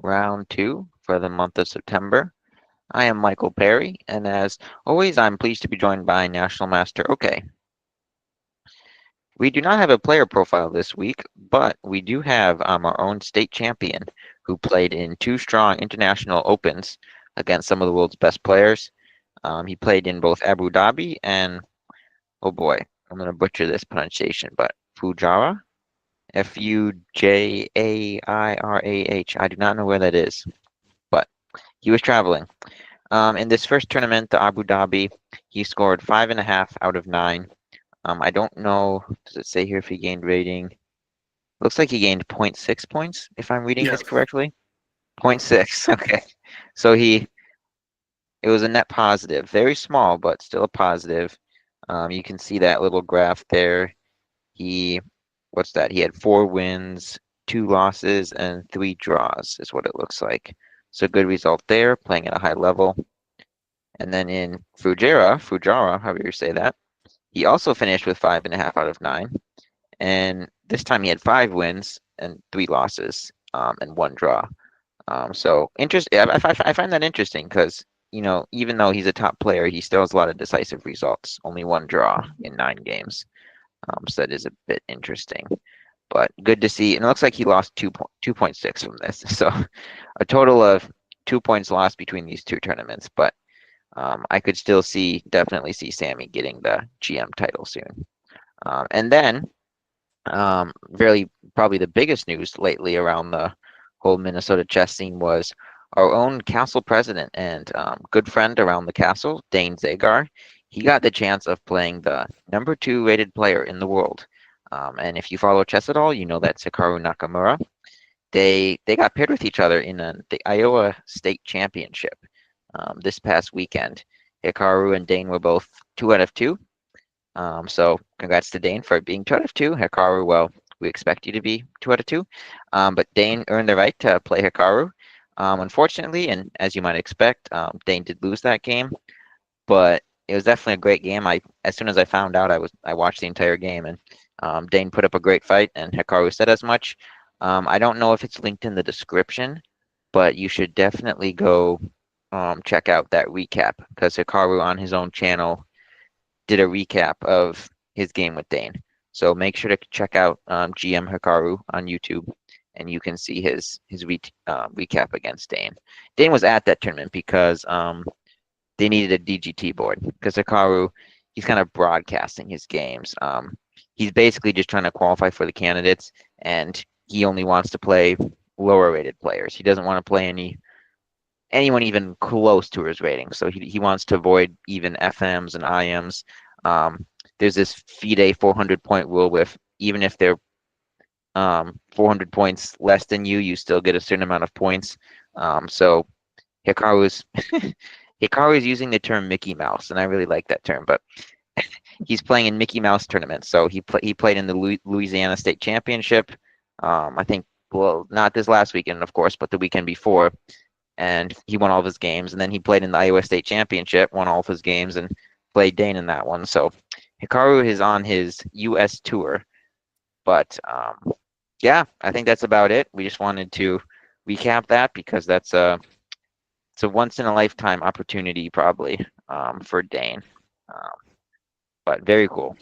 round 2 for the month of September. I am Michael Perry, and as always, I'm pleased to be joined by National Master OK. We do not have a player profile this week, but we do have our own state champion who played in 2 strong international opens against some of the world's best players. He played in both Abu Dhabi and, oh boy, I'm going to butcher this pronunciation, but Fujairah? Fujairah. I do not know where that is, but he was traveling. In this first tournament, the Abu Dhabi, he scored 5.5 out of 9. I don't know, does it say here if he gained rating? Looks like he gained zero point 0.6 points, if I'm reading this Yes. correctly. zero Yeah. point 0.6, okay. So it was a net positive, very small, but still a positive. You can see that little graph there. He, what's that? He had 4 wins, 2 losses, and 3 draws, is what it looks like. So good result there, playing at a high level. And then in Fujairah, however you say that, he also finished with 5.5 out of 9. And this time he had 5 wins and 3 losses, and 1 draw. So interesting. I find that interesting because, even though he's a top player, he still has a lot of decisive results. Only 1 draw in 9 games. So that is a bit interesting. But good to see. And it looks like he lost 2.6 from this. So a total of 2 points lost between these 2 tournaments. But I could still definitely see Sammy getting the GM title soon. And then, really, probably the biggest news lately around the whole Minnesota chess scene was our own castle president and good friend around the castle, Dane Zagar. He got the chance of playing the #2 rated player in the world. And if you follow chess at all, you know that's Hikaru Nakamura. They got paired with each other in the Iowa State Championship this past weekend. Hikaru and Dane were both 2 out of 2. So congrats to Dane for being 2 out of 2. Hikaru, well, we expect you to be 2 out of 2. But Dane earned the right to play Hikaru. Unfortunately, and as you might expect, Dane did lose that game, but it was definitely a great game. As soon as I found out, I watched the entire game, and Dane put up a great fight, and Hikaru said as much. I don't know if it's linked in the description, but you should definitely go check out that recap because Hikaru on his own channel did a recap of his game with Dane. So make sure to check out GM Hikaru on YouTube, and you can see his recap against Dane. Dane was at that tournament because they needed a DGT board because Hikaru, he's kind of broadcasting his games. He's basically just trying to qualify for the candidates, and he only wants to play lower rated players. He doesn't want to play anyone even close to his rating. So he wants to avoid even FMs and IMs. There's this FIDE 400 point rule with even if they're 400 points less than you, you still get a certain amount of points. So Hikaru's Hikaru's using the term Mickey Mouse, and I really like that term, but he's playing in Mickey Mouse tournaments. So he played in the Louisiana State Championship. I think, well, not this last weekend, of course, but the weekend before, and he won all of his games. And then he played in the Iowa State Championship, won all of his games, and played Dane in that one. So Hikaru is on his U.S. tour, but yeah, I think that's about it. We just wanted to recap that because it's a once in a lifetime opportunity probably for Dane. Um, but very cool.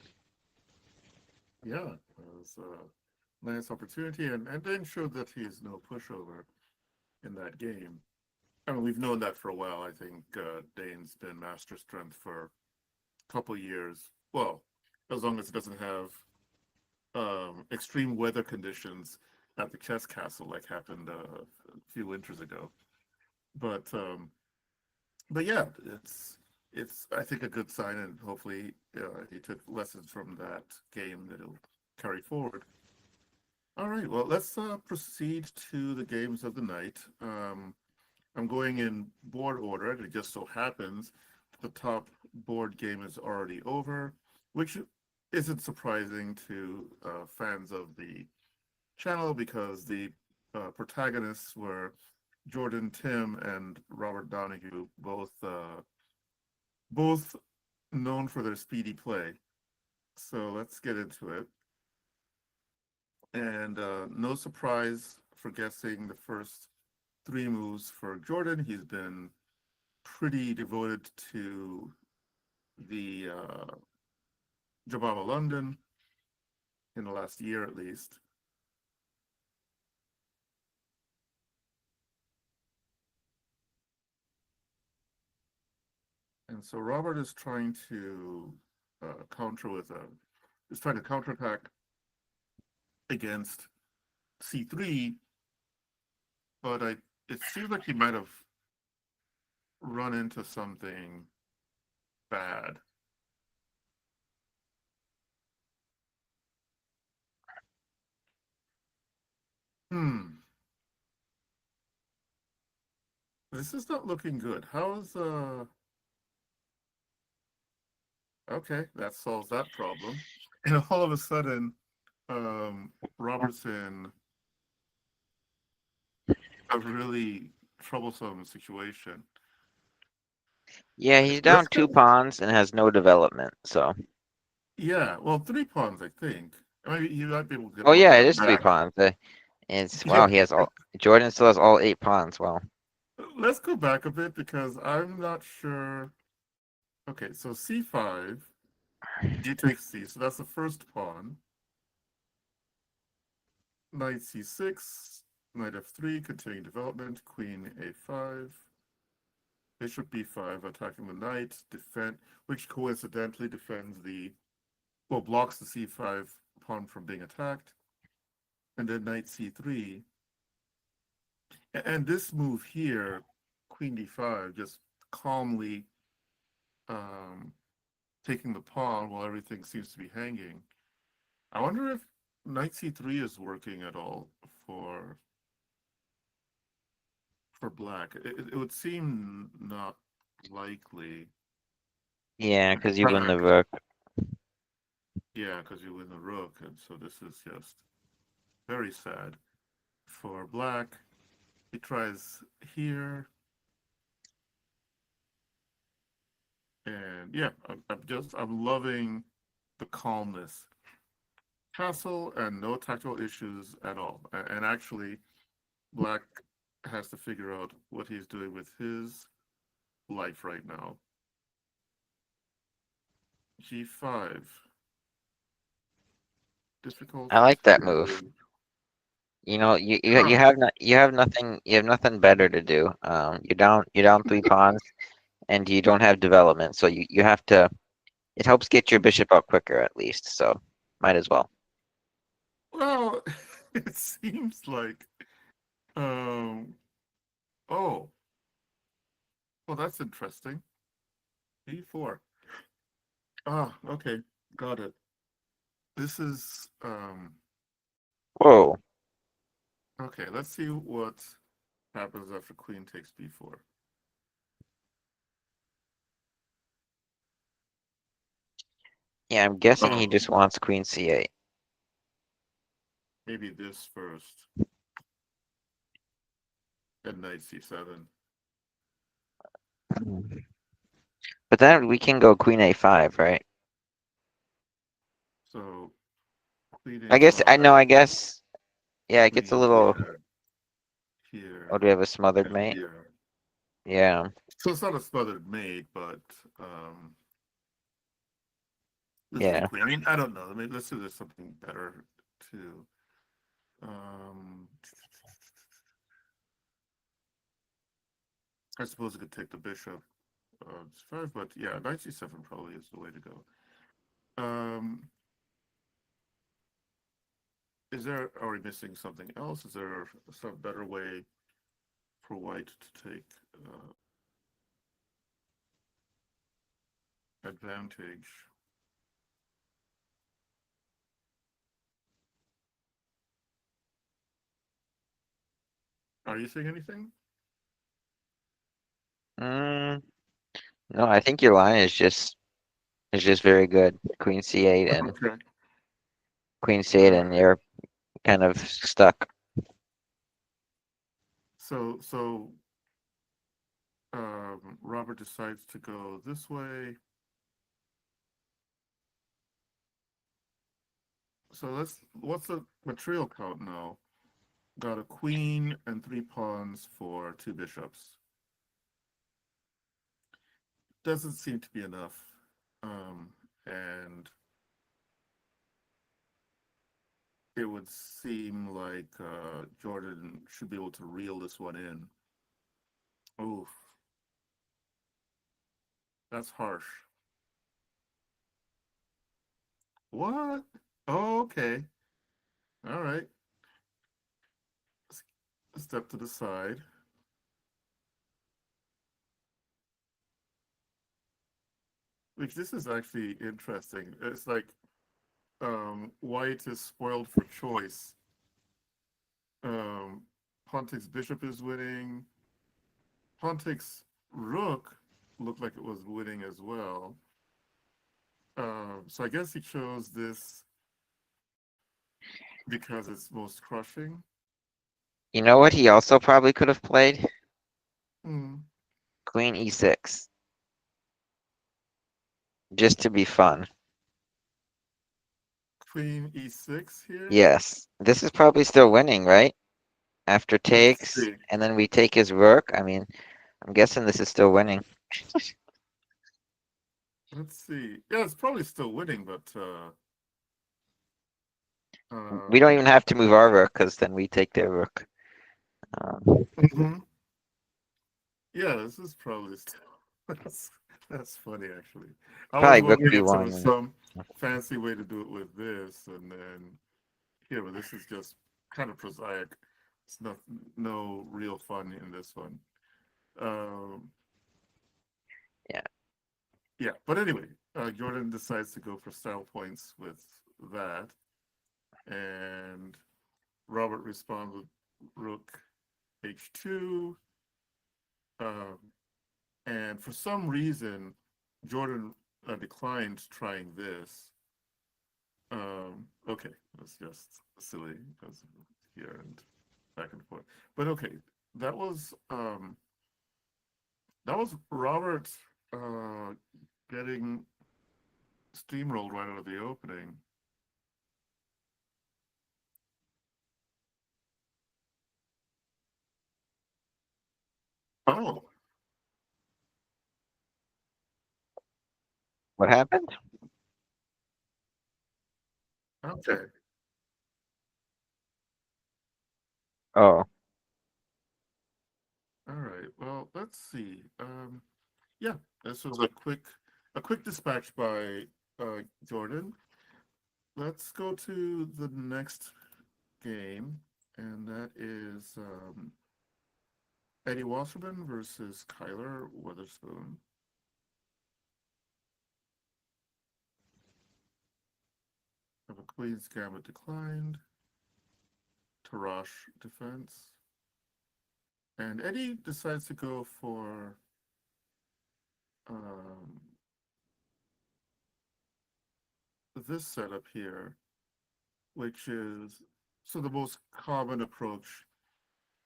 Yeah. It was a nice opportunity, and then showed that he's no pushover in that game. I mean, we've known that for a while. I think Dane's been master strength for a couple years. Well, as long as it doesn't have extreme weather conditions at the chess castle like happened a few winters ago. But um, but yeah, it's I think a good sign, and hopefully he took lessons from that game that he'll carry forward. All right, well, let's proceed to the games of the night. I'm going in board order, and it just so happens the top board game is already over, which isn't surprising to fans of the channel because the protagonists were Jordan Tim and Robert Donahue, both known for their speedy play. So let's get into it. And no surprise for guessing the first three moves for Jordan. He's been pretty devoted to the Jababa London in the last year at least. And so Robert is trying to counter with a is trying to counterattack against C3, but it seems like he might have run into something bad. Hmm. This is not looking good. How's okay, that solves that problem. And all of a sudden, Robertson a really troublesome situation. Yeah, he's Let's down get two pawns and has no development. So, yeah, well, three pawns, I think. I mean, you might be able to get oh one yeah, it pawn is three back. pawns. It's wow. Yeah, He has all. Jordan still has all 8 pawns. Wow. let's go back a bit because I'm not sure. Okay, so c5, d takes c, so that's the first pawn. Knight c6, knight f3, continuing development, queen a5, bishop b5, attacking the knight, defend, which coincidentally defends the, well, blocks the c5 pawn from being attacked, and then knight c3. And this move here, queen d5, just calmly um, taking the pawn while everything seems to be hanging. I wonder if knight c3 is working at all for black. It would seem not likely. Yeah, because you win the rook. Yeah, because you win the rook, and so this is just very sad for black. He tries here, and yeah, I'm loving the calmness. Castle and no tactical issues at all. And actually, black has to figure out what he's doing with his life right now. G5. I Difficulty like that move. to. You Huh. have not you have nothing better to do. You're down 3 pawns and you don't have development, so you have to. It helps get your bishop up quicker at least. So might as well. Well, it seems like. Um. Oh. Well, that's interesting. E4. Ah. Okay. Got it. This is. Whoa. Okay. Let's see what happens after queen takes b4. Yeah, I'm guessing he Oh. just wants queen c8. Maybe this first. And knight c7. But then we can go queen a5, right? So queen I guess I know. a5, I guess yeah. It gets a queen little. here, Oh, here, do we have a smothered and mate? here. Yeah. So it's not a smothered mate, but this is the Yeah. queen. I mean, I don't know. I mean, let's see if there's something better to. Um, I suppose it could take the bishop c5, but yeah, knight c7 probably is the way to go. Um, is there, are we missing something else? Is there some better way for white to take advantage? Are you seeing anything? Mm, no, I think your line is just very good. Queen c8 and Okay. queen All c8, and right. you're kind of stuck. So Robert decides to go this way. So let's what's the material count now? got a queen and three pawns for two bishops. Doesn't seem to be enough. And it would seem like Jordan should be able to reel this one in. Oof, that's harsh. What? Oh, okay. All right. Step to the side. Which this is actually interesting. It's like white is spoiled for choice. Um, Pontic's bishop is winning. Pontic's rook looked like it was winning as well. So I guess he chose this because it's most crushing. You know what he also probably could have played? Hmm. Queen e6, just to be fun. Queen e6 here. Yes, this is probably still winning, right? After Let's takes, see. and then we take his rook. I mean, I'm guessing this is still winning. Let's see. Yeah, it's probably still winning, but We don't um, even have to move our rook because then we take their rook. mhm. Yeah, this is probably still. That's funny, actually. I was Probably rook wondering if there was b1. some fancy way to do it with this, and then here, but this is just kind of prosaic. It's no real fun in this one. Um, Yeah, yeah, but anyway, Jordan decides to go for style points with that, and Robert responds with Rook H2. Um, and for some reason, Jordan declined trying this. Okay, that's just silly because here and back and forth. But okay, that was um, that was Robert uh, getting steamrolled right out of the opening. Oh, what happened? okay, Oh, all right. Well, let's see. Yeah, this was a quick dispatch by Jordan. Let's go to the next game, and that is Eddie Wasserman versus Kyler Witherspoon. Have a Queen's Gambit declined, Tarash defense, and Eddie decides to go for um, this setup here, which is so the most common approach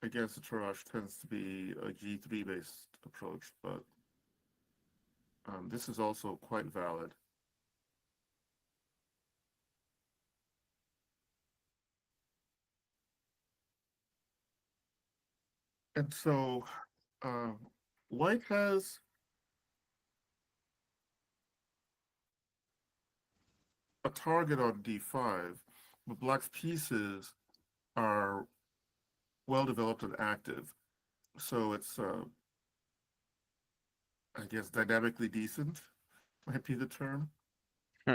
against the Tarash tends to be a G3 based approach, but this is also quite valid. And so um, White has a target on d5, but Black's pieces are well developed and active. So it's, I guess, dynamically decent, might be the term. hmm,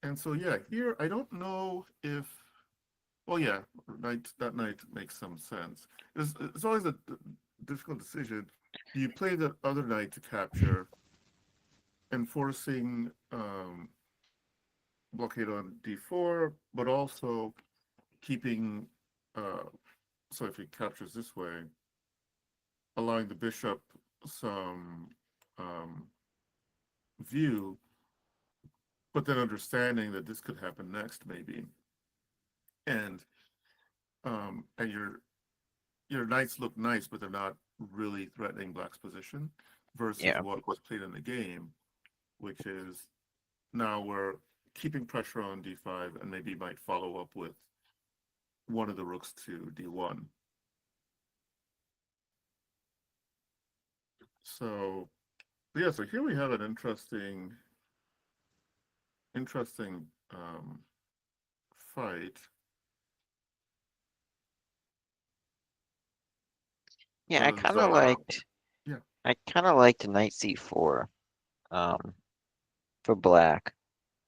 And so, yeah, here I don't know if, well, yeah, that knight makes some sense. It's always a difficult decision. Do you play the other knight to capture, enforcing blockade on d4, but also keeping, uh, so if he captures this way, allowing the bishop some view, but then understanding that this could happen next, maybe, and your knights look nice, but they're not really threatening Black's position, versus yeah. what was played in the game, which is now we're keeping pressure on d5 and maybe might follow up with one of the rooks to d1. So yeah, so here we have an interesting fight. Yeah, Because yeah. I kind of liked knight c4 um for black.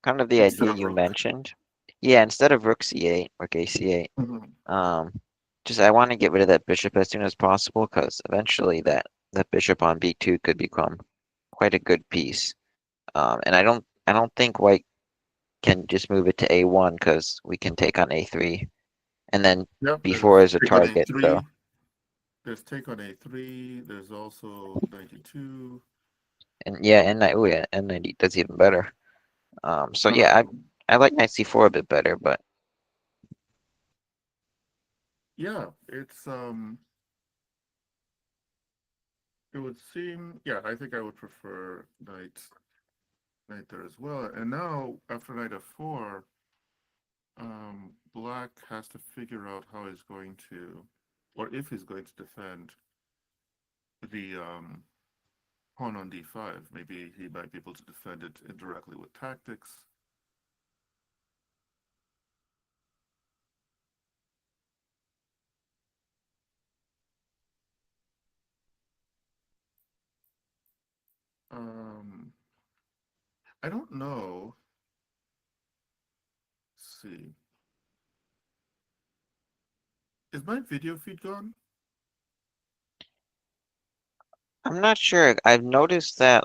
Kind of the Instead idea of you rook. mentioned. Yeah, instead of rook c8 or c8. Mhm. Um, just I want to get rid of that bishop as soon as possible because eventually that bishop on b2 could become quite a good piece. And I don't think white can just move it to a1 because we can take on a3 and then Yep, b4 there's is a take on target. So a3. There's take on a3. There's also 92. and yeah, and knight, oh yeah, and knight that's even better. So yeah, Um, I like knight c4 a bit better, but yeah, it would seem, yeah, I think I would prefer knight there as well. And now after knight f4, black has to figure out how he's going to, or if he's going to defend the pawn on d5. Maybe he might be able to defend it indirectly with tactics. Um, I don't know. Let's see. Is my video feed gone? I'm not sure. I've noticed that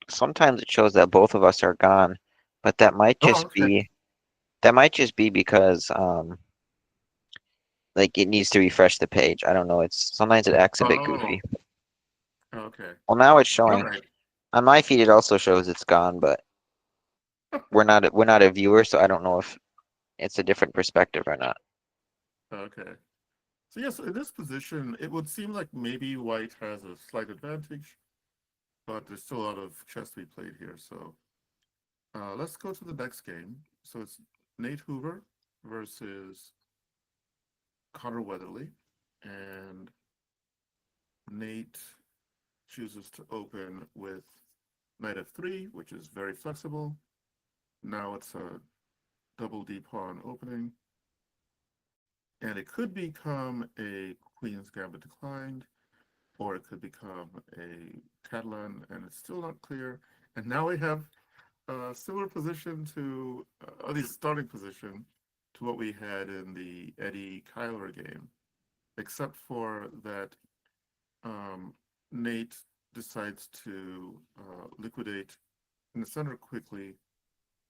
sometimes it shows that both of us are gone, but Oh, okay. that might just be because like it needs to refresh the page. I don't know. It's sometimes it acts a bit Oh, goofy. okay. Well, now it's All showing right. on my feed. It also shows it's gone, but we're not a viewer, so I don't know if it's a different perspective or not. Okay. So yes, in this position, it would seem like maybe white has a slight advantage, but there's still a lot of chess to be played here. So let's go to the next game. So it's Nate Hoover versus Connor Weatherly, and Nate chooses to open with knight f3, which is very flexible. Now it's a double D pawn opening, and it could become a Queen's Gambit declined, or it could become a Catalan, and it's still not clear. And now we have a similar position to, at least starting position, to what we had in the Eddie Kyler game, except for that um, Nate decides to liquidate in the center quickly,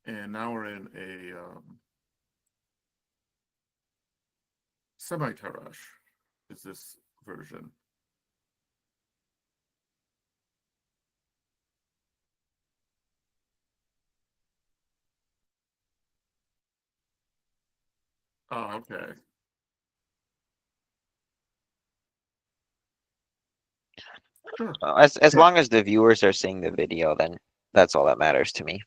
and now we're in a semi-Tarash, is this version. Oh, okay. Sure. As long as the viewers are seeing the video, then that's all that matters to me.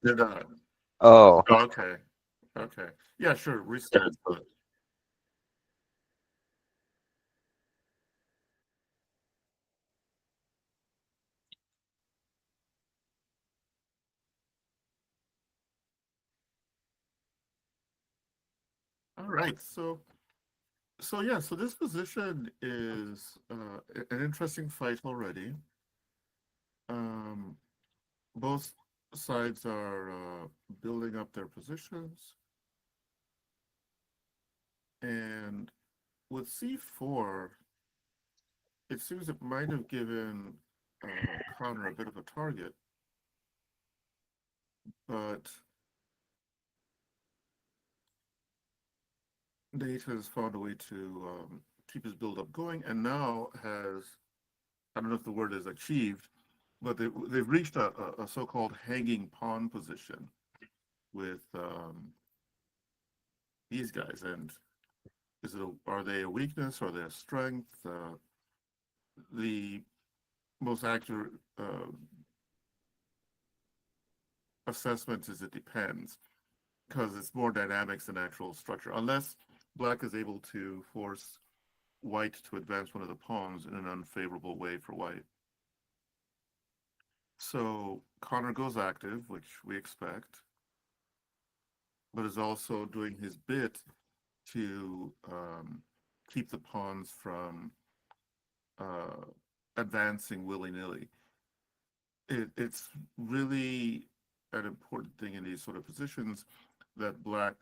They're not. Oh, Oh, okay. Okay. Yeah, sure. Restart. All right. So yeah, so this position is an interesting fight already. Um, both sides are building up their positions, and with c4, it seems it might have given Connor a bit of a target, but Nate has found a way to keep his build-up going, and now has, I don't know if the word is achieved, but they've reached a so-called hanging pawn position with these guys. And are they a weakness? Are they a strength? The most accurate assessment is it depends because it's more dynamics than actual structure. Unless black is able to force white to advance one of the pawns in an unfavorable way for white. So Connor goes active, which we expect, but is also doing his bit to keep the pawns from uh, advancing willy nilly. It's really an important thing in these sort of positions that black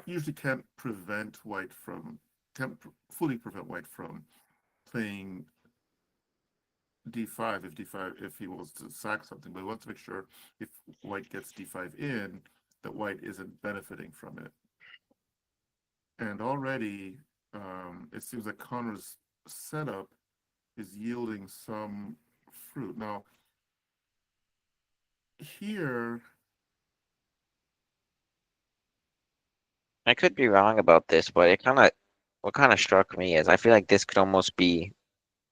usually can't fully prevent white from playing d5 if he wants to sack something, but he wants to make sure if white gets d5 in that white isn't benefiting from it. And already it seems like Connor's setup is yielding some fruit. Now here, I could be wrong about this, but what kind of struck me is I feel like this could almost be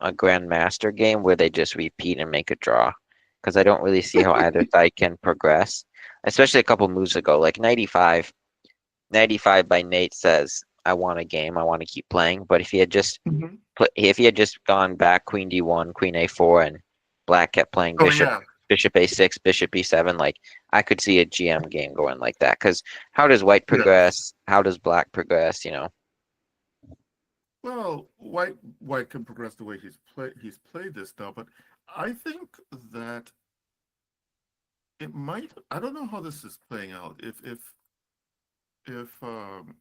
a grandmaster game where they just repeat and make a draw, because I don't really see how either side can progress, especially a couple moves ago, like 95 by Nate says, I want a game, I want to keep playing. But Mhm. if he had just gone back Queen D1, Queen A4, and Black kept playing Oh Bishop yeah, Bishop A6, Bishop B7, like I could see a GM game going like that. Because how does White yes. progress? How does Black progress? You know, Well, white can progress the way he's played this now, but I think that it might. I don't know how this is playing out. If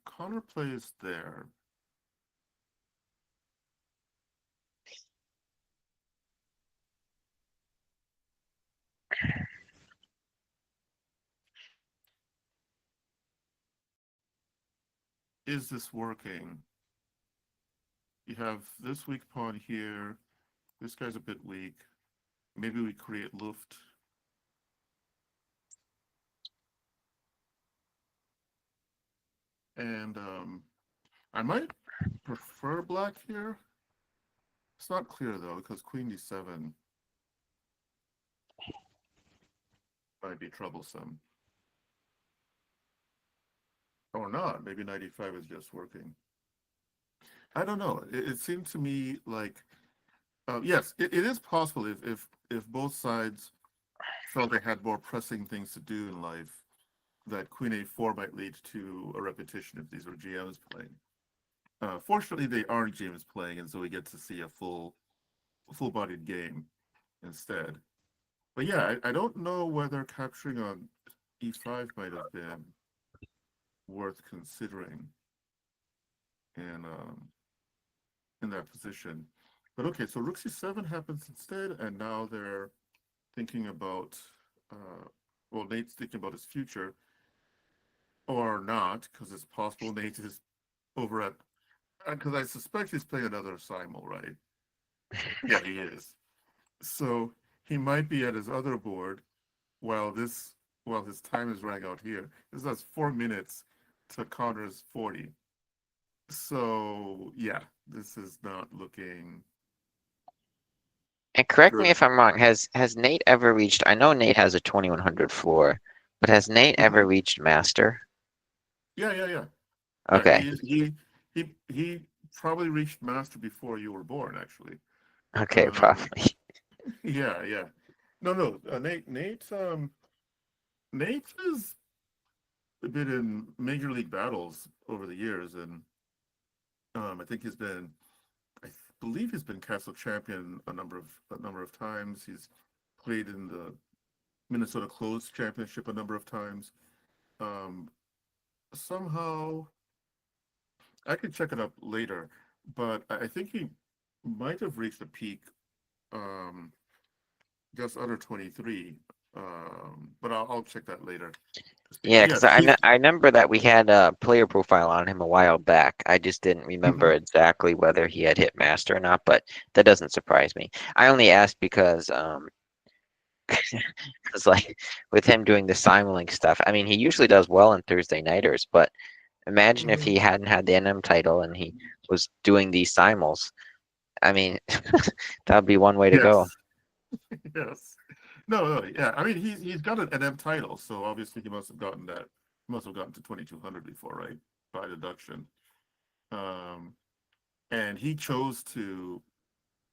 Connor plays there, is this working? You have this weak pawn here. This guy's a bit weak. Maybe we create Luft. And I might prefer black here. It's not clear though, because Queen D7 might be troublesome. Or not. Maybe 95 is just working. I don't know. It seemed to me like yes, it is possible if both sides felt they had more pressing things to do in life, that Queen A4 might lead to a repetition if these were GMs playing. Fortunately, they aren't GMs playing, and so we get to see a full-bodied game instead. But yeah, I don't know whether capturing on E5 might have been worth considering in in that position. But okay, so Rook C7 happens instead, and now they're thinking about well, Nate's thinking about his future, or not, because it's possible Nate is over at because I suspect he's playing another Simul, right? Yeah, he is. So he might be at his other board while his time is running out here. This has 4 minutes to Connor's 40. So yeah, this is not looking and correct me good. if I'm wrong. Has Nate ever reached? I know Nate has a 2100 floor, but has Nate ever Mhm. reached master? Yeah, yeah, yeah. Yeah, Okay, he probably reached master before you were born, actually. okay, Um, probably. yeah, yeah. No, no. Nate has been in major league battles over the years, and I think I believe he's been castle champion a number of times. He's played in the Minnesota Closed Championship a number of times. Um, Somehow, I could check it up later, but I think he might have reached a peak um, just under 23. But I'll check that later. Yeah, But yeah, because he's I remember that we had a player profile on him a while back. I just didn't remember mhm. exactly whether he had hit master or not, but that doesn't surprise me. I only asked because because like with him doing the Simulink stuff, I mean he usually does well in Thursday nighters, but imagine if he Mhm. hadn't had the NM title and he was doing these simuls. I mean, that would be one way to go. Yes, yes. No, yeah. I mean, he's got an M title, so obviously he must have gotten that. He must have gotten to 2200 before, right? By deduction. Um, and he chose to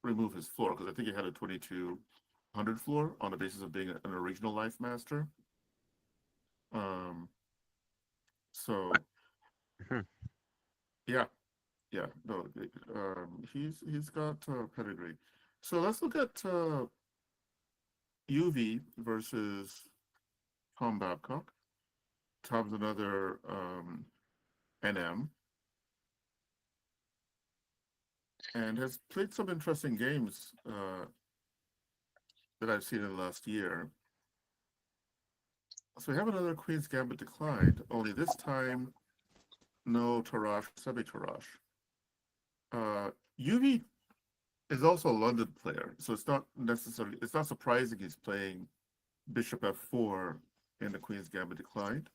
remove his floor because I think he had a 2200 floor on the basis of being an original life master. Um, so Hmm. yeah, yeah. No, he's got pedigree. So let's look at UV versus Tom Babcock. Tom's another NM and has played some interesting games that I've seen in the last year. So we have another Queen's Gambit declined, only this time no Tarash, semi Tarash. UV is also a London player, so it's not surprising he's playing Bishop F4 in the Queen's Gambit declined.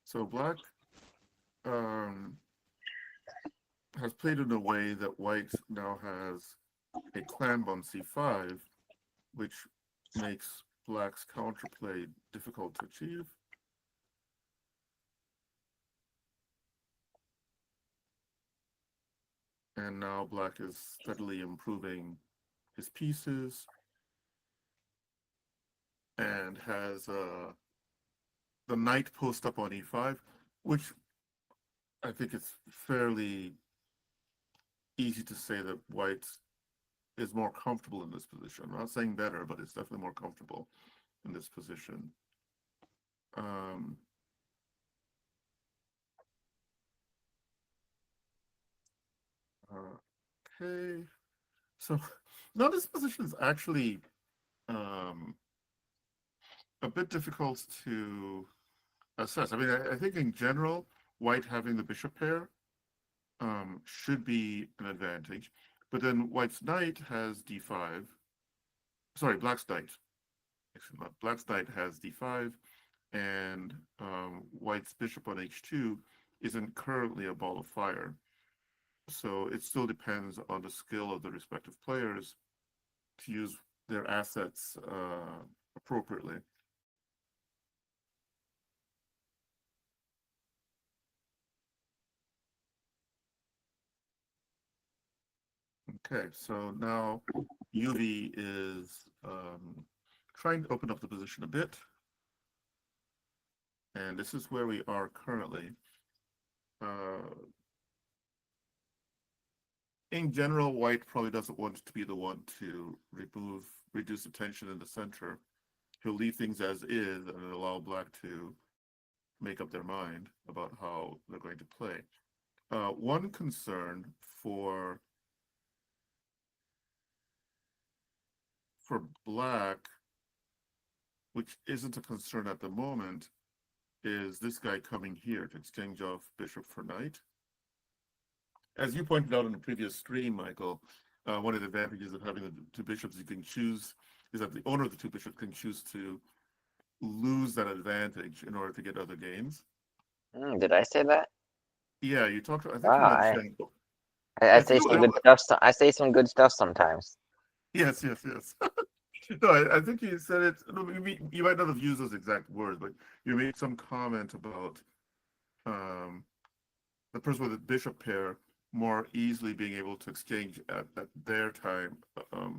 So Black um, has played in a way that White now has a clamb on c5, which makes Black's counterplay difficult to achieve. And now Black is steadily improving his pieces and has the knight post up on e5, which I think it's fairly easy to say that White is more comfortable in this position. I'm not saying better, but it's definitely more comfortable in this position. Um, okay, so now this position is actually um, a bit difficult to assess. I mean, I think in general, White having the bishop pair should be an advantage, but then White's knight has d5. Sorry, Black's knight. Excuse me, Black's knight has d5, and White's bishop on h2 isn't currently a ball of fire. So it still depends on the skill of the respective players to use their assets appropriately. Okay, so now UV is trying to open up the position a bit. And this is where we are currently. Uh, in general, White probably doesn't want to be the one to reduce the tension in the center. He'll leave things as is and allow Black to make up their mind about how they're going to play. One concern for Black, which isn't a concern at the moment, is this guy coming here to exchange off bishop for knight. As you pointed out in the previous stream, Michael, one of the advantages of having the two bishops you can choose is that the owner of the two bishops can choose to lose that advantage in order to get other gains. Did I say that? Yeah, you talked. I think you Wow, mentioned. I I say think. some good stuff. I say some good stuff sometimes. Yes, yes, yes. No, I think you said it. No, you might not have used those exact words, but you made some comment about um, the person with the bishop pair more easily being able to exchange at their time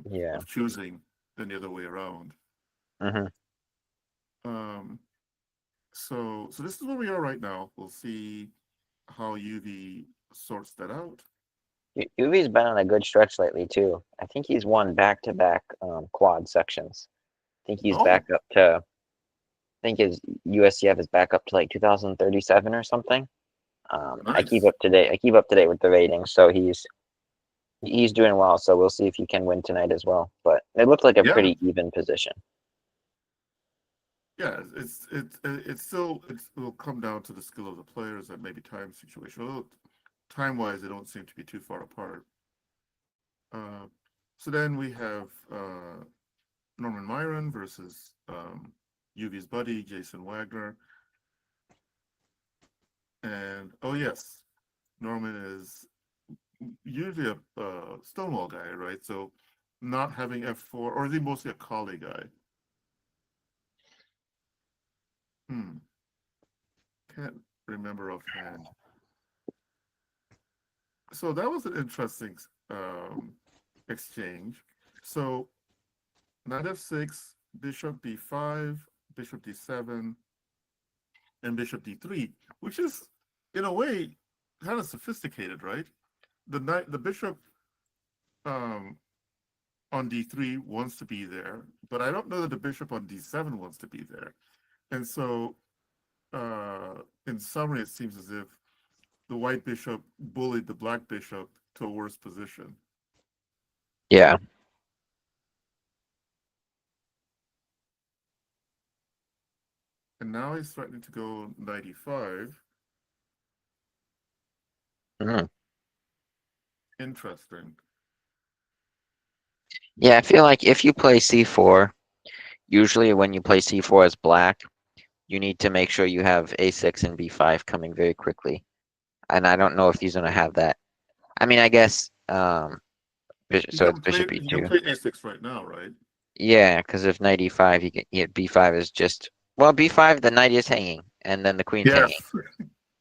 Yeah. of choosing than the other way around. Hmm. Um, so this is where we are right now. We'll see how UV sorts that out. Yuvi's been on a good stretch lately too. I think he's won back-to-back quad sections. I think he's back Oh, up to. I think his USCF is back up to like 2037 or something. I keep nice. up to date. I keep up to date with the ratings, so he's doing well. So we'll see if he can win tonight as well. But it looked like a Yeah, pretty even position. yeah. It's still it will come down to the skill of the players and maybe time situation. Although time-wise, they don't seem to be too far apart. Uh, so then we have Norman Myron versus UV's buddy Jason Wagner. And oh yes, Norman is usually a Stonewall guy, right? So not having F4, or is he mostly a Kali guy? Hmm, can't remember offhand. So that was an interesting exchange. So knight f6, bishop d5, bishop d7, and bishop d3, which is in a way kind of sophisticated, right? The bishop um, on d3 wants to be there, but I don't know that the bishop on d7 wants to be there. And so, in summary, it seems as if the white bishop bullied the black bishop to a worse position. Yeah. And now he's threatening to go knight e5. Mhm. Interesting. Yeah, I feel like if you play c4, usually when you play c4 as black, you need to make sure you have a6 and b5 coming very quickly. And I don't know if he's gonna have that. I mean, I guess so it's bishop He can e2. play a6 right now, right? Yeah, because if knight e5, he can. Yeah, b5 is just well, b5 the knight is hanging, and then the queen's hanging.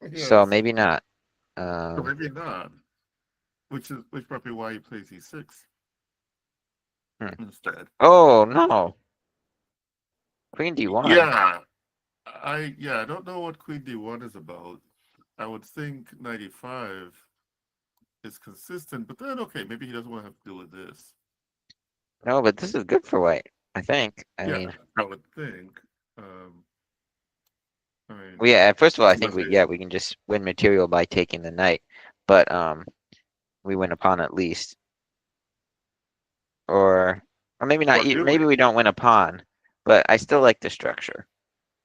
Yes. So Yes. maybe not. Or maybe not. Which probably why he plays e6 Hmm. instead. Oh no, queen d1. Yeah. I don't know what Queen D1 is about. I would think 95 is consistent, but then okay, maybe he doesn't want to have to deal with this. No, but this is good for white. I think. I Yeah, mean, I would think. Um, I mean, well, yeah. First of all, I think let's see. we can just win material by taking the knight, but we win a pawn at least, or or maybe not. Or do we? Maybe we don't win a pawn, but I still like the structure.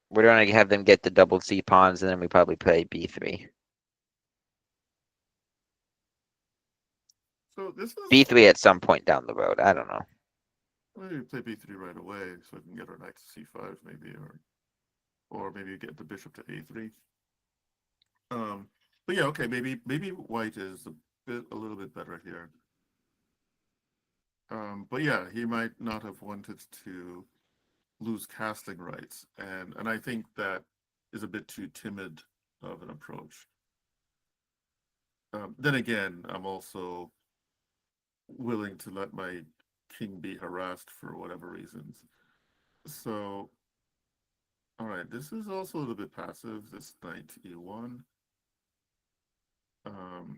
We're gonna have them get the double C pawns, and then we probably play b3. So this is B3 at some point down the road. I don't know. maybe play b3 right away, so I can get our knight to c5, maybe, or maybe get the bishop to a3. Um, but yeah, okay, maybe white is a little bit better here. But yeah, he might not have wanted to lose casting rights, and I think that is a bit too timid of an approach. Then again, I'm also willing to let my king be harassed for whatever reasons. So, all right, this is also a little bit passive. This knight e1.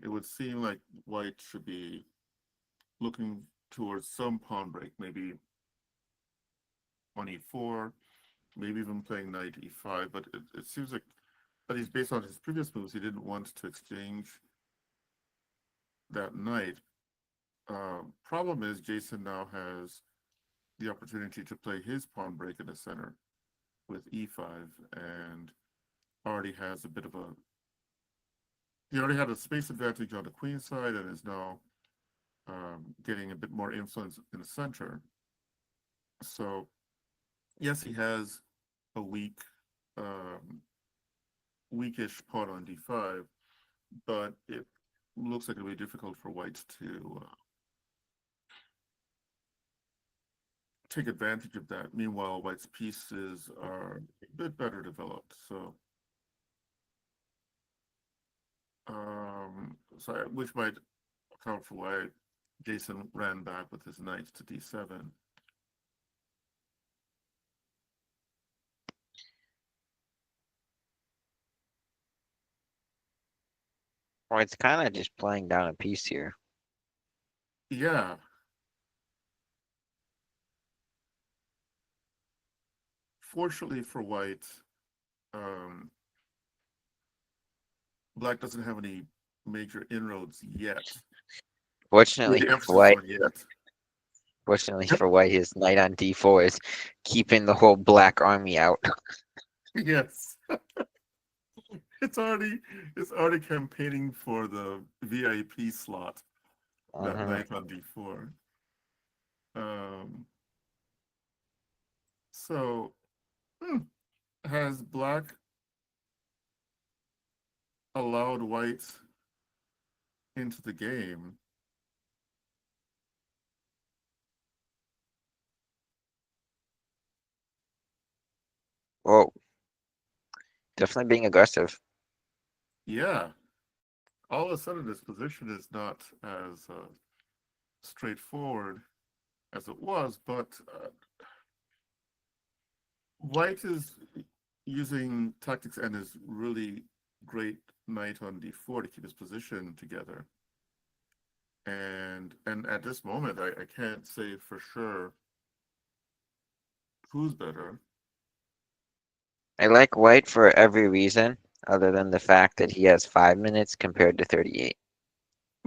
It would seem like white should be looking towards some pawn break, maybe on e4, maybe even playing knight e5. But it seems like, at least based on his previous moves, he didn't want to exchange that knight. Problem is, Jason now has the opportunity to play his pawn break in the center with e5, and already has a bit of a. He already had a space advantage on the queen side, and is now getting a bit more influence in the center. So yes, he has a um, weakish pawn on d5, but it looks like it'll be difficult for whites to take advantage of that. Meanwhile, white's pieces are a bit better developed. So which might account for why Jason ran back with his knight to d7. Or it's kind of just playing down a piece here. Yeah, fortunately for white, um, black doesn't have any major inroads yet. With Fortunately the for emphasis white, on yet. his knight on d4 is keeping the whole black army out. Yes, it's already it's already campaigning for the VIP slot. That Hmm. knight on d4. Um, so hmm, has black allowed white into the game. Whoa, definitely being aggressive. Yeah, all of a sudden this position is not as straightforward as it was, but white is using tactics and his really great knight on d4 to keep his position together. And at this moment, I can't say for sure who's better. I like White for every reason other than the fact that he has 5 minutes compared to 38.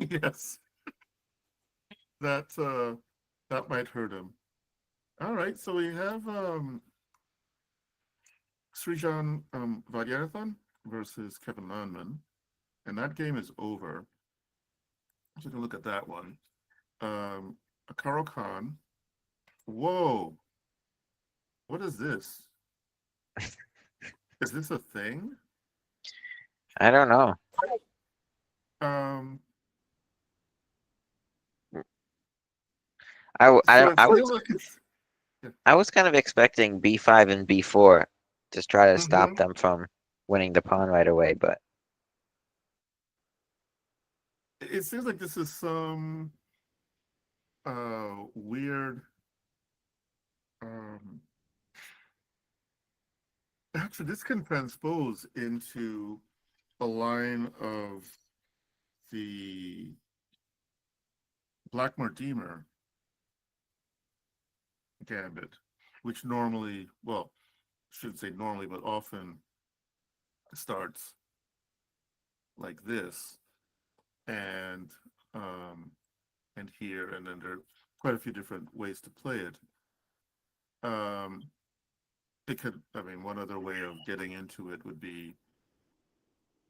Yes, that that might hurt him. All right, so we have Srijan Vaidyanathan versus Kevin Landman, and that game is over. So we can look at that one. Akaro Khan. Whoa, what is this? Is this a thing? I don't know. Um, I so it I was feels like it's. Yeah. I was kind of expecting B5 and B4 to try to stop Mm-hmm. them from winning the pawn right away, but It seems like this is some weird. Um, Actually, this can transpose into a line of the Black Mortimer gambit, which normally, well, shouldn't say normally, but often starts like this, and um, and here, and then there are quite a few different ways to play it. Um, it could, I mean, one other way of getting into it would be,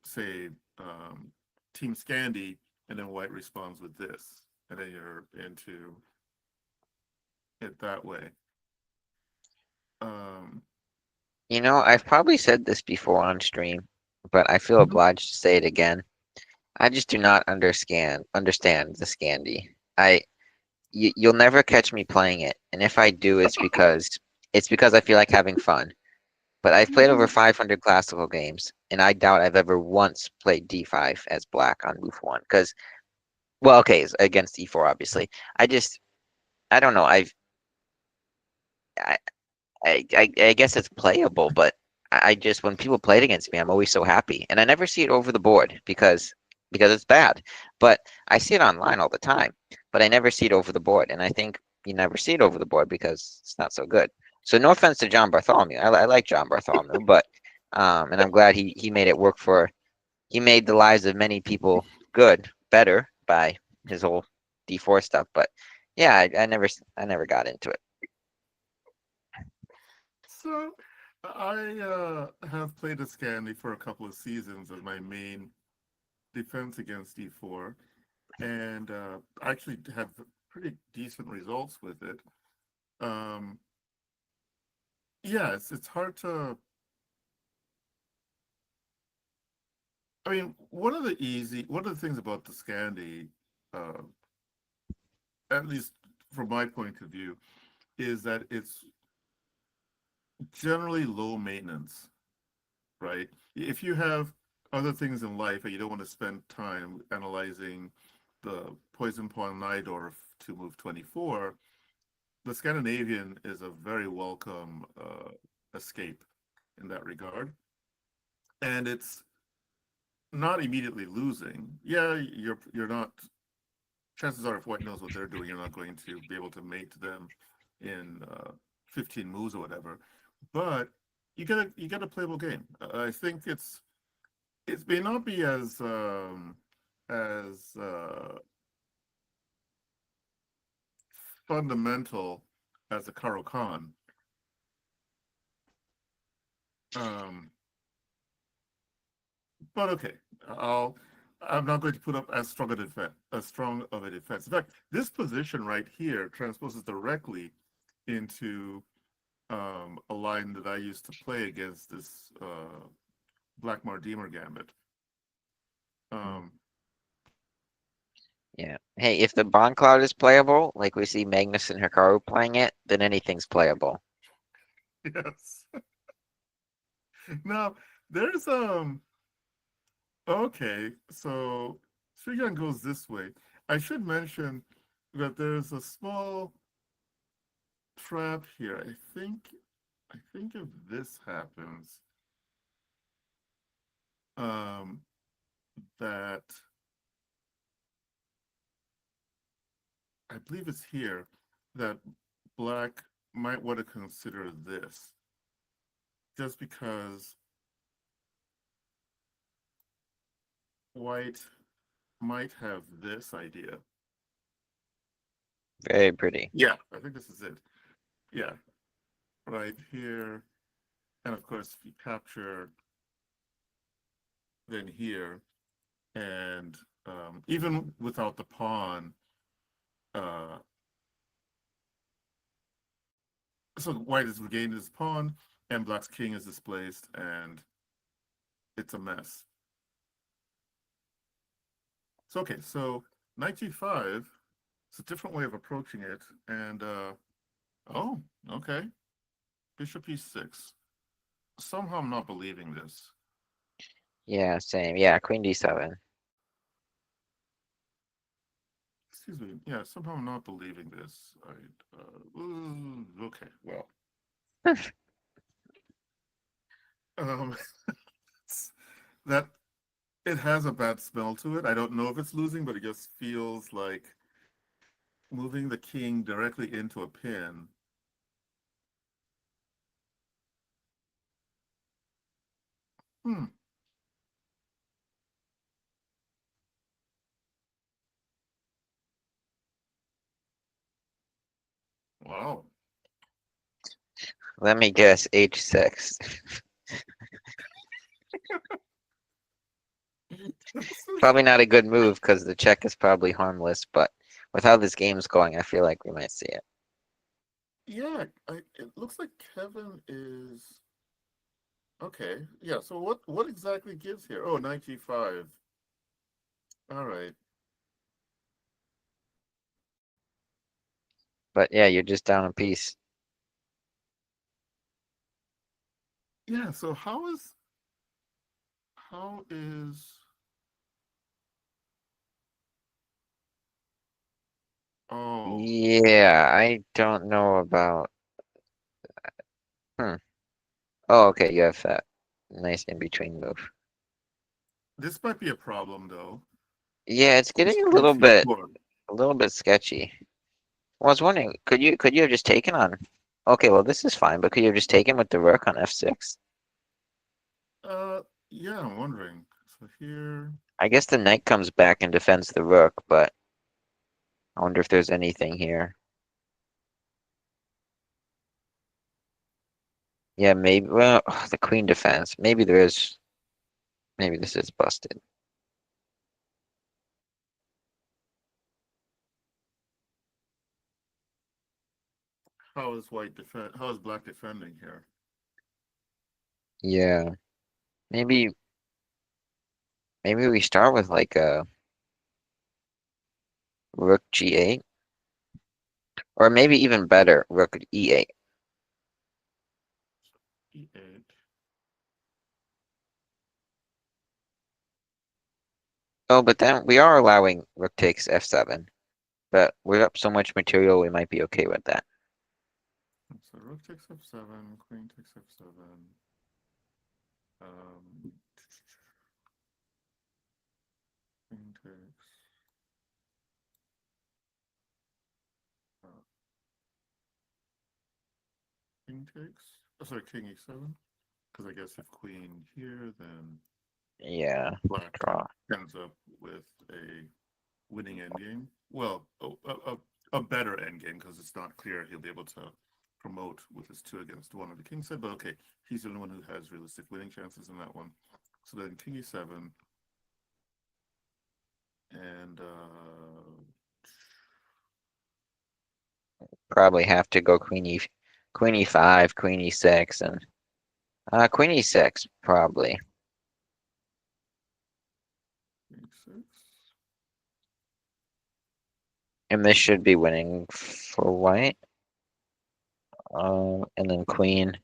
say, um, Team Scandy, and then White responds with this, and then you're into it that way. Um, I've probably said this before on stream, but I feel Mhm. obliged to say it again. I just do not understand the Scandi. You'll never catch me playing it, and if I do, it's because I feel like having fun. But I've played over 500 classical games, and I doubt I've ever once played D5 as black on move one. Because, well, okay, it's against E4, obviously. I don't know. I, I guess it's playable, but I just when people play it against me, I'm always so happy, and I never see it over the board because it's bad. But I see it online all the time, but I never see it over the board, and I think you never see it over the board because it's not so good. So no offense to John Bartholomew, I like John Bartholomew, but and I'm glad he made it work for he made the lives of many people better by his whole D4 stuff. But yeah, I never got into it. so I have played a Scandy for a couple of seasons as my main defense against D4, and actually have pretty decent results with it. Um, yeah, it's hard to. I mean, one of the things about the Scandi, uh, at least from my point of view, is that it's generally low maintenance, right? If you have other things in life and you don't want to spend time analyzing the poison pawn Nidorf to move 24, the Scandinavian is a very welcome escape in that regard. And it's not immediately losing. Yeah, you're not. Chances are, if White knows what they're doing, you're not going to be able to mate them in 15 moves or whatever. But you get a playable game. I think it may not be as fundamental as a Karo Khan. Um, but okay, I'll. I'm not going to put up as strong of a defense. In fact, this position right here transposes directly into a line that I used to play against this Black Mardimer gambit. Um, Yeah. Hey, if the Bond Cloud is playable, like we see Magnus and Hikaru playing it, then anything's playable. yes. Now there's. Okay, so Suigan goes this way. I should mention that there's a small trap here. I think if this happens, um, that I believe it's here that black might want to consider this, just because white might have this idea. Very pretty. Yeah, I think this is it. Yeah, right here. And of course, if you capture, then here, and even without the pawn, uh, so white has regained his pawn, and black's king is displaced, and it's a mess. So okay, so knight g5, it's a different way of approaching it, and oh, okay, bishop e6. Somehow I'm not believing this. Yeah, same. Yeah, Queen D7. Excuse me. Yeah, somehow I'm not believing this. Okay, well, um, that it has a bad smell to it. I don't know if it's losing, but it just feels like moving the king directly into a pin. Hmm. Wow. Let me guess, H6. Probably not a good move because the check is probably harmless, but with how this game's going, I feel like we might see it. Yeah, it looks like Kevin is okay. Yeah. So what exactly gives here? Oh, knight g5. All right. But yeah, you're just down a piece. Yeah. So how is oh, Yeah, I don't know about. Hmm. Oh, okay, you have that nice in between move. this might be a problem though. Yeah, it's getting Rook c4. a little bit sketchy. Well, I was wondering, could you have just taken on? Okay, well this is fine, but could you have just taken with the rook on f6? Uh, yeah, I'm wondering. So here, I guess the knight comes back and defends the rook, but I wonder if there's anything here. Yeah, maybe. Well, the queen defense. Maybe there is. Maybe this is busted. how is black defending here? Yeah, maybe. Maybe we start with like a rook g8, or maybe even better, rook e8. E8. Oh, but then we are allowing rook takes f7. But we're up so much material, we might be okay with that. So rook takes f7, queen takes f7. Um, queen takes. Uh, king takes. Oh, sorry, king e7. Because I guess if queen here, then Yeah, black draw. ends up with a winning endgame. Well, a better endgame because it's not clear he'll be able to promote with his 2 against 1 on the king side. But okay, he's the only one who has realistic winning chances in that one. So then king e7 and Probably have to go queen e5, queen e6, and queen e6 probably. And this should be winning for white. And then queen.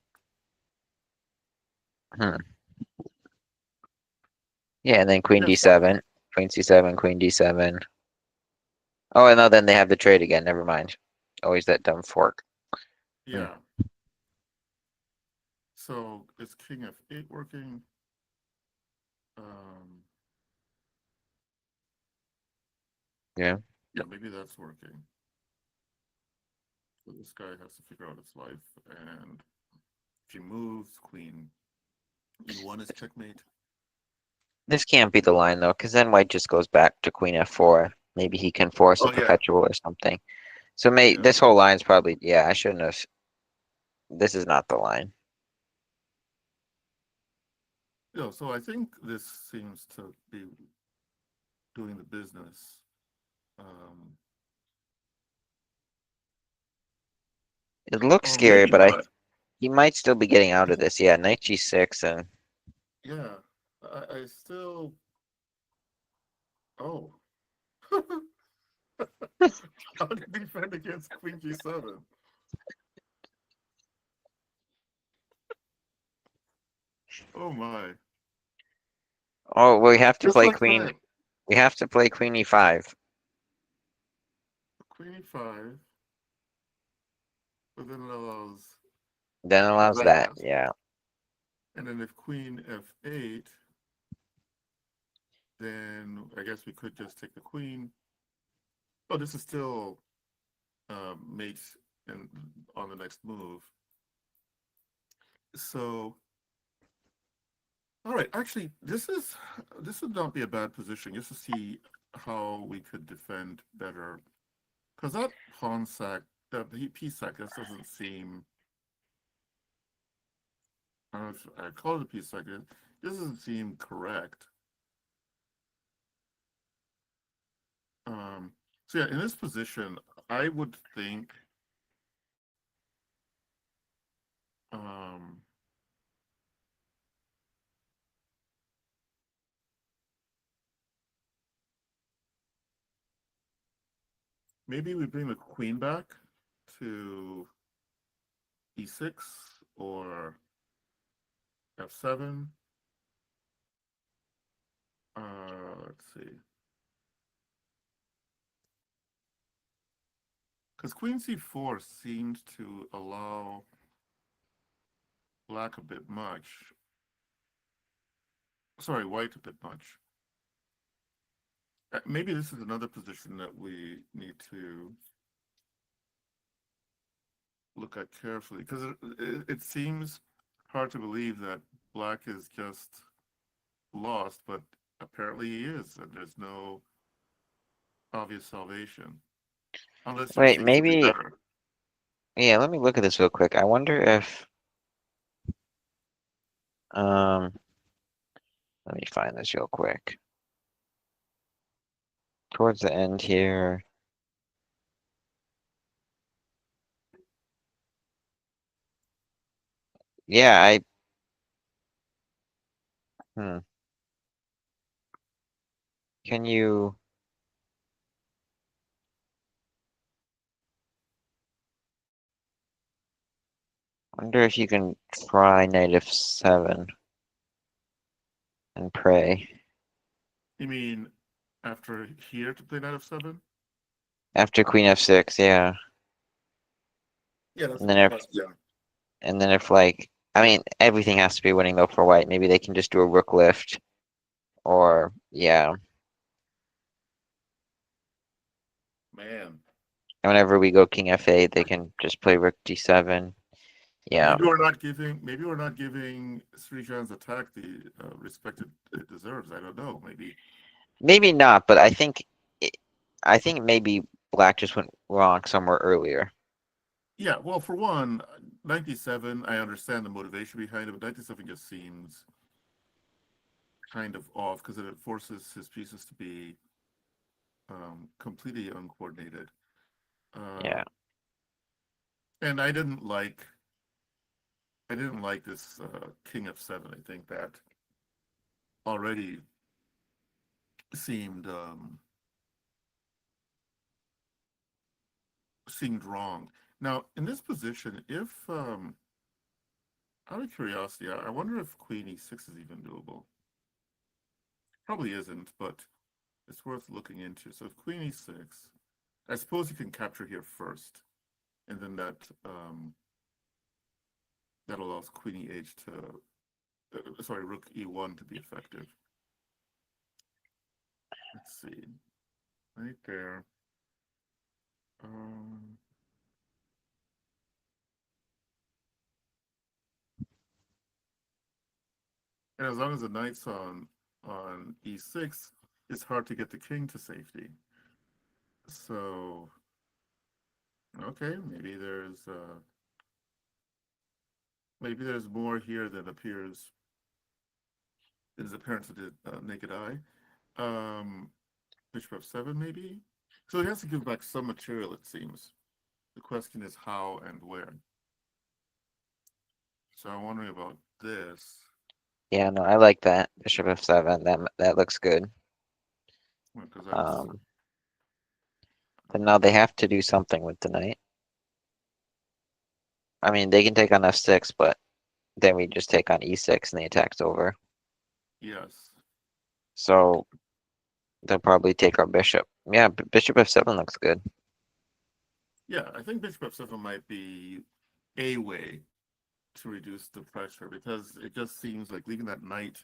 Hmm. Yeah, and then queen Yeah, fine. d7, queen c7, queen d7. Oh, and no, then they have the trade again. Never mind. Always that dumb fork. Hmm. Yeah. So is king f8 working? Um, Yeah. yeah, maybe that's working. So this guy has to figure out his life, and if he moves, queen e1 is checkmate. This can't be the line though, because then white just goes back to queen f4. Maybe he can force a Oh yeah, perpetual or something. So yeah. this whole line's probably, yeah, I shouldn't have. This is not the line. Yeah, so I think this seems to be doing the business. Um, It looks or scary, maybe but not. he might still be getting out of this. Yeah, knight g6 and Yeah, I still. Oh, how do you defend against queen g7? Oh my, oh, we have to just play like queen. that. We have to play queen e5. Queen e5, but then it allows Then allows that. that. Yeah. And then if queen f8, then I guess we could just take the queen. Oh, this is still mate and on the next move. So, all right, actually, this would not be a bad position just to see how we could defend better. Because that pawn sack, that piece sack, this doesn't seem. I don't know if I call it a piece sack. This doesn't seem correct. Um, so yeah, in this position, I would think um, maybe we bring the queen back to e6 or f7. Let's see. Because queen c4 seems to allow black a bit much. Sorry, white a bit much. Maybe this is another position that we need to look at carefully because it seems hard to believe that black is just lost, but apparently he is, and there's no obvious salvation unless you're Wait, seeing something maybe. better. Yeah, let me look at this real quick. I wonder if. Um, Let me find this real quick. Towards the end here. Yeah, I. Hmm. Can you. Wonder if you can try knight f7 and pray. You mean after here to play knight f7? After queen f6, yeah. Yeah, that's And a then good if question. and then if like I mean everything has to be winning though for white. Maybe they can just do a rook lift or yeah. Man, Whenever we go king f8, they can just play rook d7. Yeah. maybe we're not giving Srijan's attack the respect it deserves. I don't know. Maybe. Maybe not, but it, I think maybe black just went wrong somewhere earlier. Yeah, well, for one, 97, I understand the motivation behind it, but 97 just seems kind of off because it forces his pieces to be completely uncoordinated. Uh, Yeah. and I didn't like this King of Seven. I think that already seemed seemed wrong. Now, in this position, if out of curiosity, I wonder if Queen E6 is even doable. Probably isn't, but it's worth looking into. So if Queen E6, I suppose you can capture here first, and then that allows Queen E8 to, sorry, Rook E1 to be effective. Let's see, right there. Um, and as long as the knight's on E6, it's hard to get the king to safety. So okay, maybe there's more here than appears is apparent to the naked eye. Um, Bishop f7, maybe. So he has to give back some material, it seems. The question is how and where. So I'm wondering about this. Yeah, no, I like that. Bishop f7. That looks good. Because that's Um, but now they have to do something with the knight. I mean, they can take on f6, but then we just take on e6 and the attack's over. yes, So they'll probably take our bishop. Yeah, bishop f7 looks good. yeah. I think Bishop f7 might be a way to reduce the pressure because it just seems like leaving that knight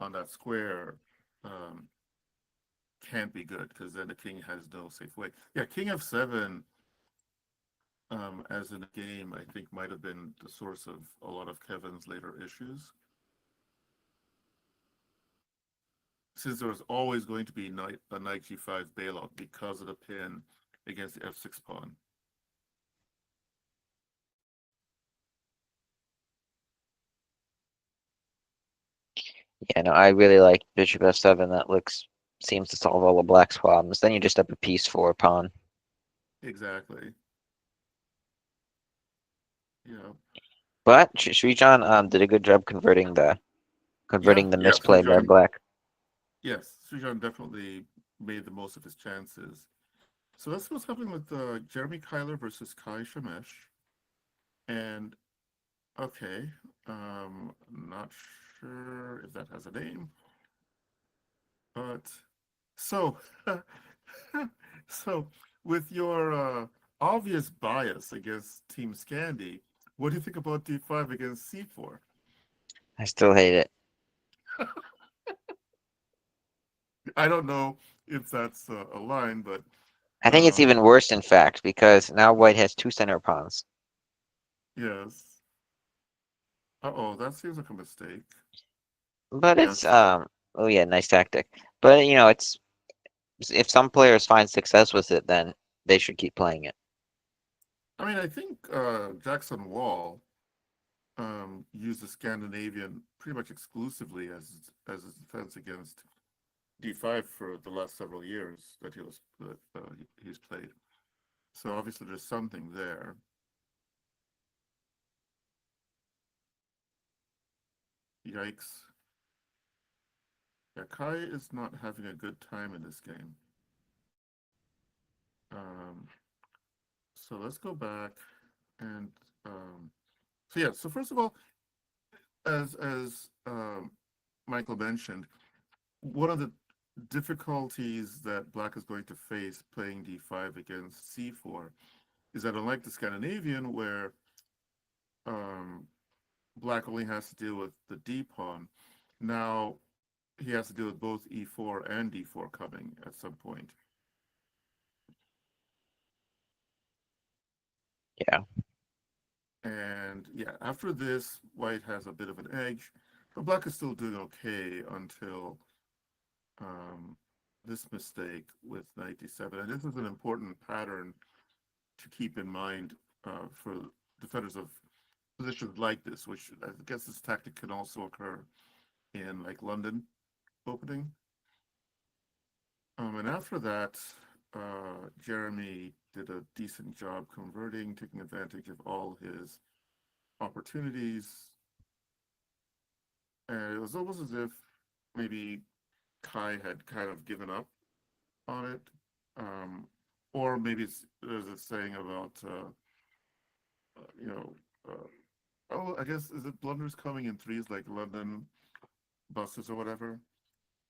on that square um, can't be good because then the king has no safe way. Yeah, King f7 as in a game, I think might have been the source of a lot of Kevin's later issues. Since there was always going to be a knight g5 bailout because of the pin against the f6 pawn. Yeah, no, I really like bishop f7. That looks seems to solve all the black's problems. Then you just have a piece for a pawn. Exactly. Yeah. But Srijan did a good job Yeah. converting the Yeah. misplay by black. Yes, Srijan definitely made the most of his chances. So that's what's happening with Jeremy Kyler versus Kai Shamesh. And okay, not sure if that has a name, but so so with your obvious bias against Team Scandi, what do you think about D5 against C4? I still hate it. I don't know if that's a line, but I think it's um, even worse, in fact, because now white has two center pawns. yes. Uh-oh, that seems like a mistake. But it's Yes. oh yeah, nice tactic. But it's if some players find success with it, then they should keep playing it. I mean, I think Jackson Wall used the Scandinavian pretty much exclusively as his defense against D5 for the last several years that he's played. So obviously there's something there. Yikes. Yeah, Kai is not having a good time in this game. Um, so let's go back and so yeah. So first of all, as Michael mentioned, one of the difficulties that Black is going to face playing D5 against C4 is that unlike the Scandinavian, where um, Black only has to deal with the D pawn, now he has to deal with both E4 and D4 coming at some point. Yeah. And yeah, after this, White has a bit of an edge, but Black is still doing okay until um, this mistake with knight d7. And this is an important pattern to keep in mind for defenders of positions like this, which I guess this tactic can also occur in like London opening. And after that, Jeremy did a decent job converting, taking advantage of all his opportunities. And it was almost as if maybe Kai had kind of given up on it. Um, or maybe it's there's a saying about you know, oh, I guess is it blunders coming in threes like London buses or whatever.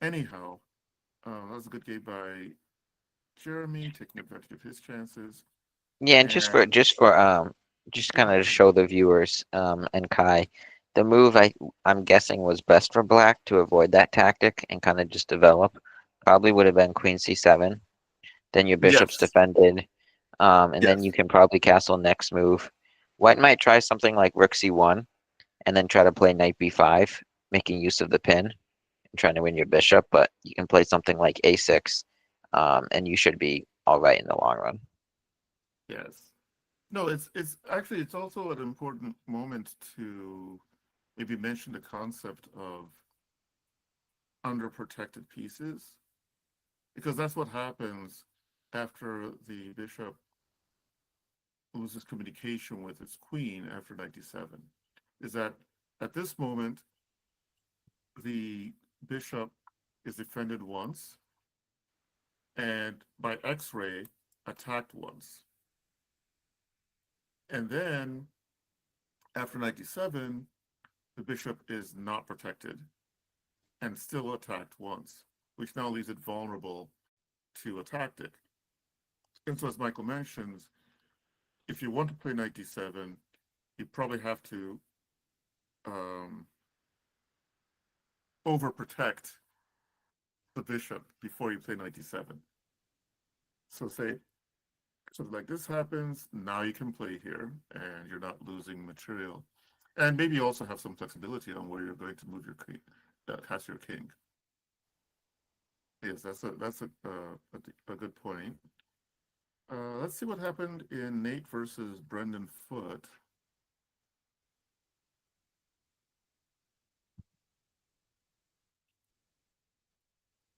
Anyhow, that was a good game by Jeremy, taking advantage of his chances. Yeah, and And just kind yeah, of to show the viewers and Kai, the move I'm guessing was best for black to avoid that tactic and kind of just develop. Probably would have been Queen C7. Then your bishop's yes, defended, and then yes, you can probably castle next move. White might try something like Rook C1 and then try to play Knight B5, making use of the pin and trying to win your bishop. But you can play something like A6, and you should be all right in the long run. yes. No, it's actually it's also an important moment to maybe mention the concept of underprotected pieces because that's what happens after the bishop loses communication with its queen after 97 is that at this moment the bishop is defended once and by x-ray attacked once and then after 97 the bishop is not protected and still attacked once, which now leaves it vulnerable to a tactic. And so, as Michael mentions, if you want to play knight d7, you probably have to um, overprotect the bishop before you play knight d7. So, say something like this happens, now you can play here, and you're not losing material. And maybe you also have some flexibility on where you're going to move your king, cast your king. Yes, that's a good point. Let's see what happened in Nate versus Brendan Foote.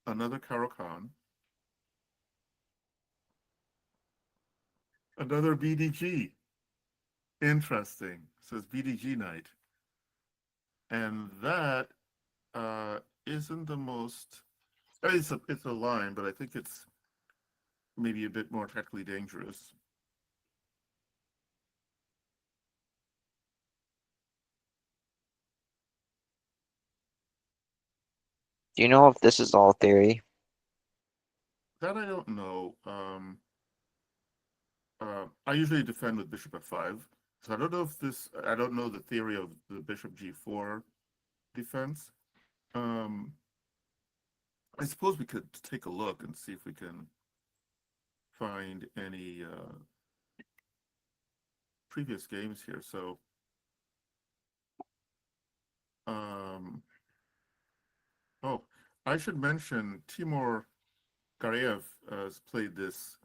Another Caro-Kann. Another BDG. Interesting. Says BDG night. And that isn't the most. It's a line, but I think it's maybe a bit more technically dangerous. Do you know if this is all theory? That I don't know. I usually defend with bishop f5. So I don't know if this. I don't know the theory of the bishop g4 defense. Um, I suppose we could take a look and see if we can find any previous games here. So, um, oh, I should mention Timur Gareev has played this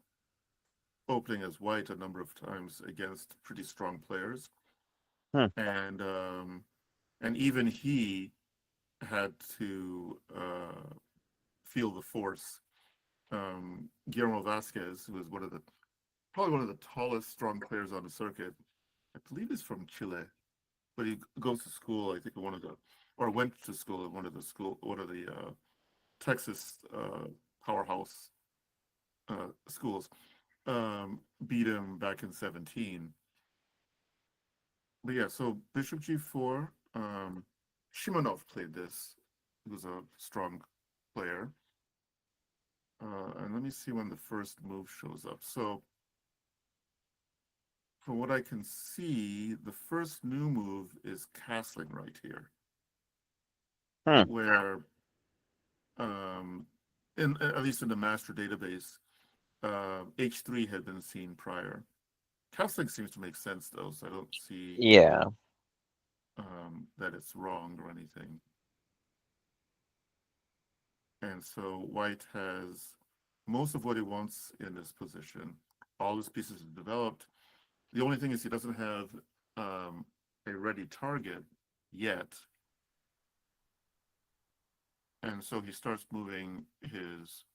opening as white a number of times against pretty strong players, Hmm. and even he had to feel the force. Guillermo Vasquez, who is probably one of the tallest strong players on the circuit, I believe he's from Chile, but he goes to school. I think or went to school at one of the Texas powerhouse schools. Beat him back in 17. But yeah, so Bishop G4. Shimonov played this. He was a strong player. And let me see when the first move shows up. So from what I can see, the first new move is castling right here, Hmm. where um, in at least in the master database, H3 had been seen prior. Castling seems to make sense though, so I don't see Yeah. that it's wrong or anything. And so White has most of what he wants in this position. All his pieces are developed. The only thing is he doesn't have um, a ready target yet. And so he starts moving his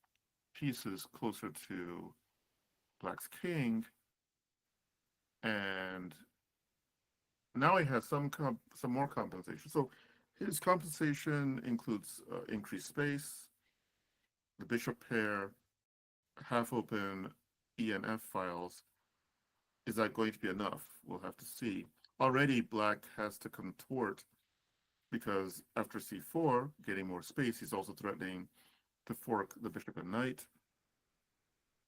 pieces closer to Black's king. And now he has some more compensation. So his compensation includes increased space, the bishop pair, half open ENF files. Is that going to be enough? We'll have to see. Already, black has to contort because after c4, getting more space, he's also threatening to fork the bishop and knight.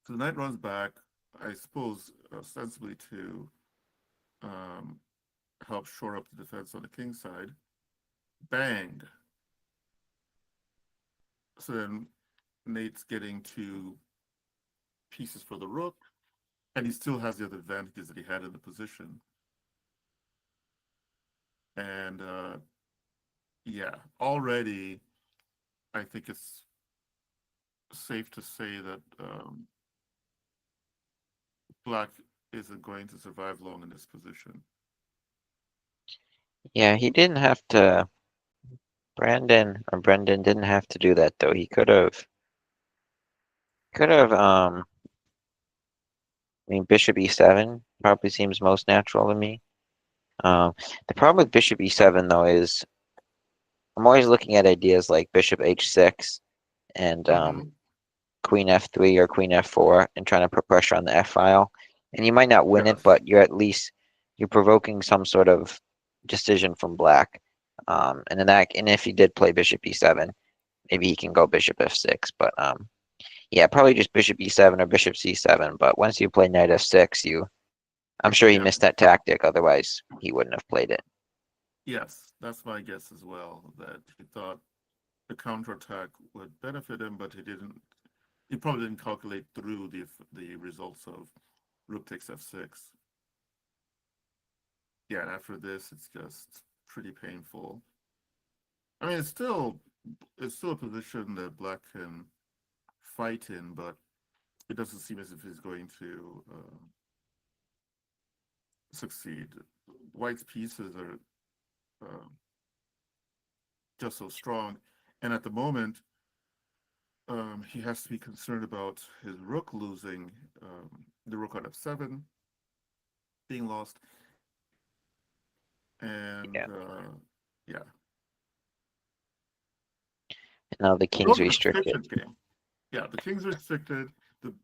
So the knight runs back, I suppose, ostensibly to um, help shore up the defense on the king side. Bang! So then Nate's getting two pieces for the rook, and he still has the other advantages that he had in the position. And yeah, already I think it's safe to say that black isn't going to survive long in this position. Yeah, he didn't have to. Brendan didn't have to do that though. He could have. I mean, Bishop E7 probably seems most natural to me. The problem with Bishop E7 though is I'm always looking at ideas like Bishop H6 and Mm-hmm. Queen F3 or Queen F4 and trying to put pressure on the F file. And you might not win it, Yes. but you're provoking some sort of decision from black. And if he did play Bishop E7, maybe he can go Bishop F6. But yeah, probably just Bishop E7 or Bishop C7. But once you play Knight F6, I'm sure he Yeah. missed that tactic. Otherwise, he wouldn't have played it. Yes, that's my guess as well. That he thought the counterattack would benefit him, but he didn't. He probably didn't calculate through the results of rook takes f6. Yeah, and after this, it's just pretty painful. I mean, it's still a position that black can fight in, but it doesn't seem as if he's going to succeed. White's pieces are uh, just so strong, and at the moment, he has to be concerned about his rook losing, the rook on f7 being lost, and Yeah. yeah, Now the king's both restricted. efficient game. Yeah, the king's restricted.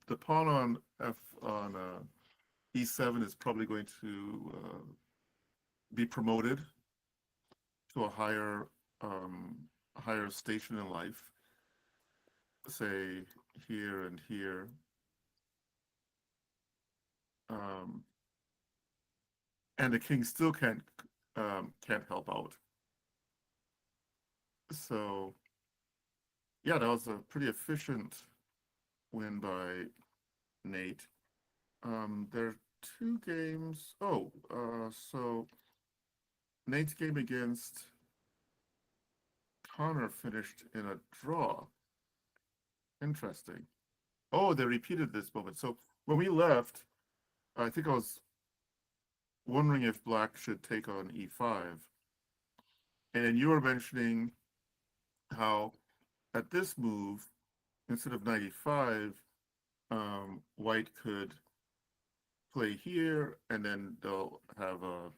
The pawn on e7 is probably going to be promoted to a higher station in life, say here and here. Um, and the king still can't help out. So yeah, that was a pretty efficient win by Nate. There are two games. So Nate's game against Connor finished in a draw. Interesting. Oh, they repeated this moment. So when we left, I think I was wondering if Black should take on e5. And then you were mentioning how at this move, instead of knight e5, White could play here, and then they'll have a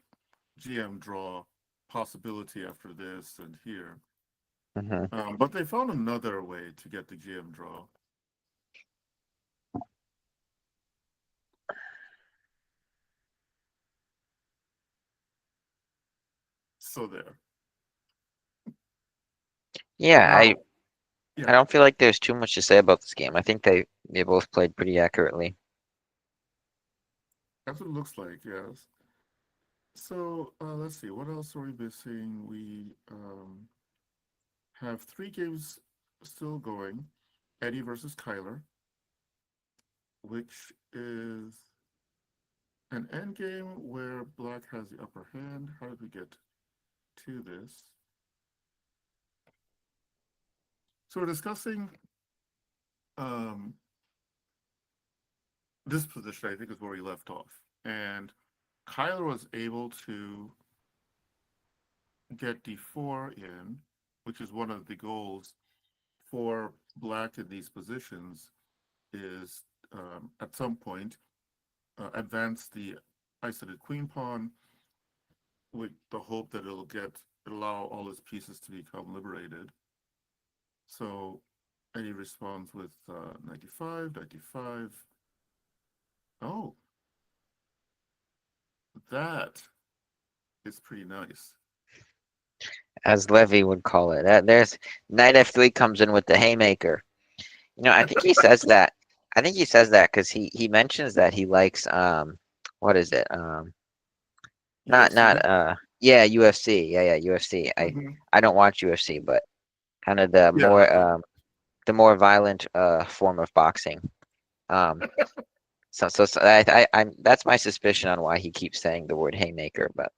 GM draw possibility after this and here. Hmm. But they found another way to get the GM draw. So there. Yeah, I Now, I yeah, don't feel like there's too much to say about this game. I think they both played pretty accurately. that's what it looks like, yes. So let's see, what else are we missing? We have three games still going. Eddie versus Kyler, which is an endgame where Black has the upper hand. How did we get to this? So we're discussing um, this position, I think, is where we left off. And Kyler was able to get d4 in, which is one of the goals for Black in these positions, is at some point advance the isolated queen pawn with the hope that it'll allow all his pieces to become liberated. So, and he responds with 95, 95. That is pretty nice. as Levy would call it. There's knight f3 comes in with the haymaker. I think he says that. I think he says that because he mentions that he likes what is it? Not UFC. yeah, UFC. Yeah, UFC. Hmm. I don't watch UFC, but kind of Yeah, I don't. the more violent form of boxing. Um so I'm that's my suspicion on why he keeps saying the word haymaker, but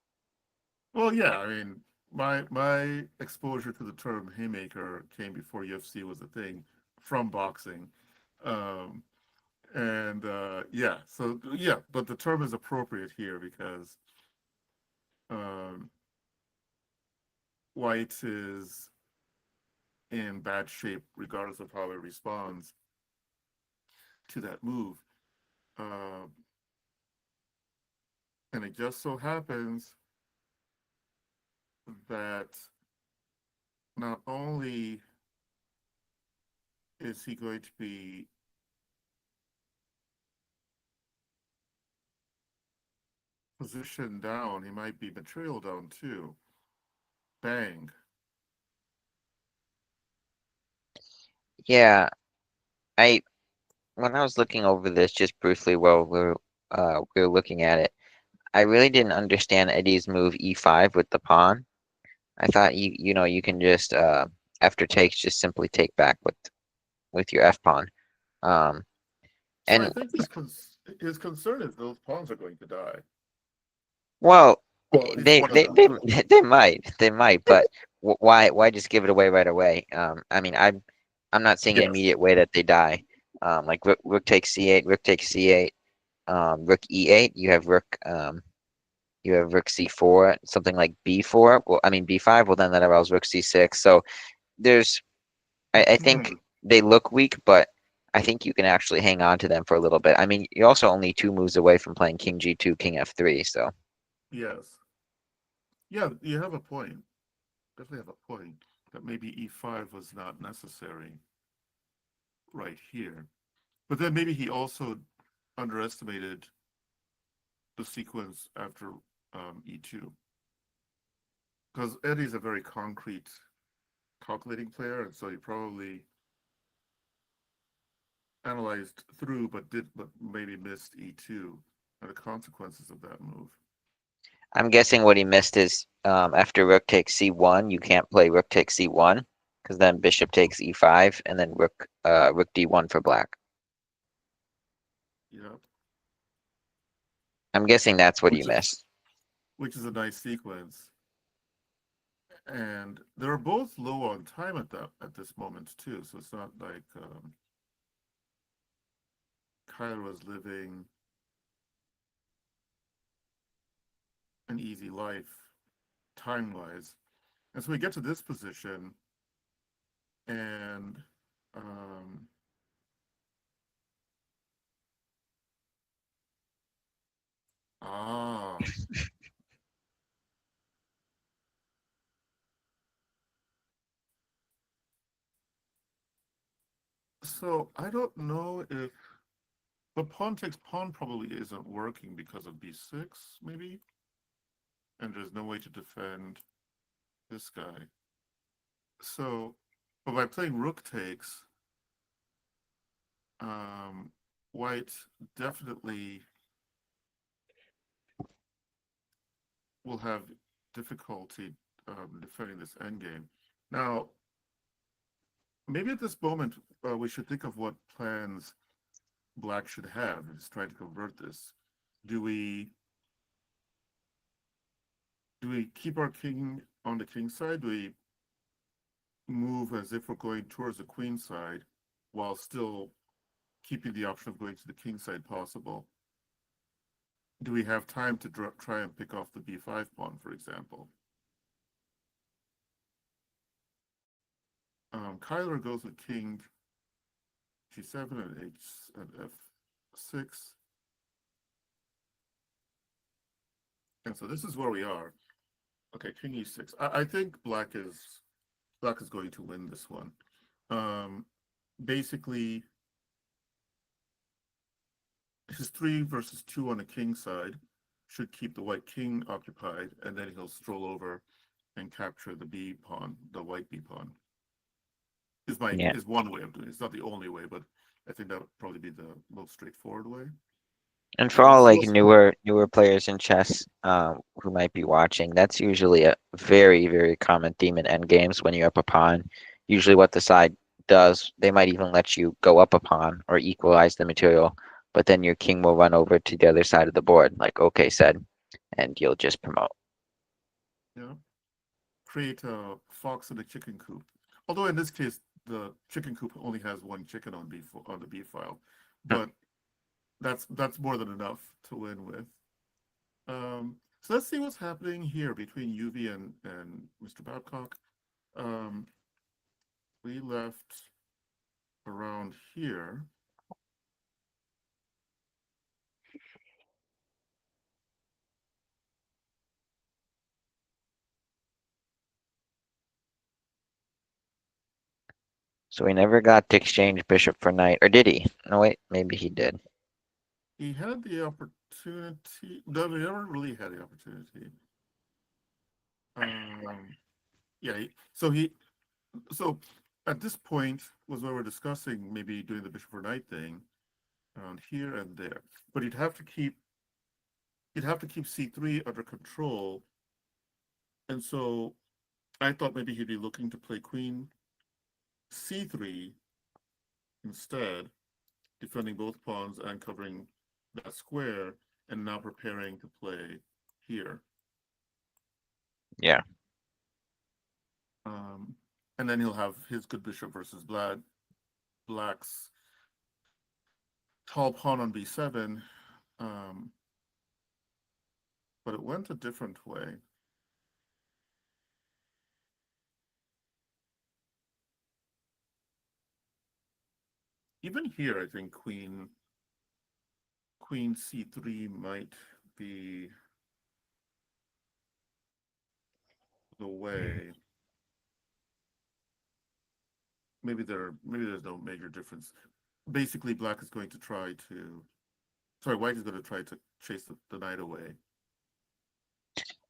Well, yeah, I mean, my exposure to the term haymaker came before UFC was a thing from boxing. Um, and yeah, so yeah, but the term is appropriate here because um, White is in bad shape regardless of how it responds to that move. Uh, and it just so happens that not only is he going to be positioned down, he might be material down too. Bang. yeah, I when I was looking over this just briefly while we were looking at it, I really didn't understand Eddie's move e5 with the pawn. I thought you can just after takes just simply take back with your f pawn. Um, So I and think his concern is those pawns are going to die. well, Well, at least they one of they them they will. they might, but why just give it away right away? I mean, I'm not seeing an Yes. immediate way that they die. Like rook takes c8, rook takes c8, rook e8. You have rook c4, something like b4. Well, I mean b5. Well, then that allows rook c6. So there's I think they look weak, but I think you can actually hang on to them for a little bit. I mean, you're also only two moves away from playing king g2, king f3. So Yes. Yeah, you have a point. Definitely have a point that maybe e5 was not necessary right here. But then maybe he also underestimated the sequence after e2. Because Eddie's a very concrete, calculating player, and so he probably analyzed through, but maybe missed e2 and the consequences of that move. I'm guessing what he missed is after rook takes c1, you can't play rook takes c1 because then bishop takes e5 and then rook d1 for black. Yeah, I'm guessing that's what he which is missed. which is a nice sequence. And they're both low on time at this moment too. So it's not like Kyler was living an easy life time wise. And so we get to this position, and um, ah, so I don't know if the pawn takes pawn probably isn't working because of b6, maybe, and there's no way to defend this guy. So, but by playing rook takes, um, white definitely will have difficulty defending this endgame. Now, maybe at this moment we should think of what plans Black should have is trying to convert this. Do we do we keep our king on the king side? Do we move as if we're going towards the queen side while still keeping the option of going to the king side possible? Do we have time to try and pick off the b5 pawn, for example? Kyler goes with king g7 and h and f6, and so this is where we are. Okay, king e6. I think black is going to win this one. Um, Basically, his 3 versus 2 on the king side should keep the white king occupied, and then he'll stroll over and capture the b pawn, the white b pawn. Yeah. Is one way of doing it. It's not the only way, but I think that would probably be the most straightforward way. And for And we'll all see like what. newer players in chess, who might be watching, that's usually a very common theme in endgames when you're up a pawn. Usually, what the side does, they might even let you go up a pawn or equalize the material, but then your king will run over to the other side of the board, like OK said, and you'll just promote. Yeah, create a fox in a chicken coop. Although in this case, the chicken coop only has one chicken on on the B file, but that's more than enough to win with. So let's see what's happening here between UV and Mr. Babcock. Um, we left around here. So we never got to exchange bishop for knight, or did he? No, wait, maybe he did. He had the opportunity. No, he never really had the opportunity. Um, yeah. So at this point was where we're discussing maybe doing the bishop for knight thing around here and there, but you'd have to keep c3 under control, and so I thought maybe he'd be looking to play queen c3 instead, defending both pawns and covering that square, and now preparing to play here. Yeah. Um, and then he'll have his good bishop versus Black's tall pawn on b7. Um, but it went a different way. Even here, I think queen c3 might be the way. Maybe there's no major difference. Basically, black is going to try to sorry, white is going to try to chase the knight away.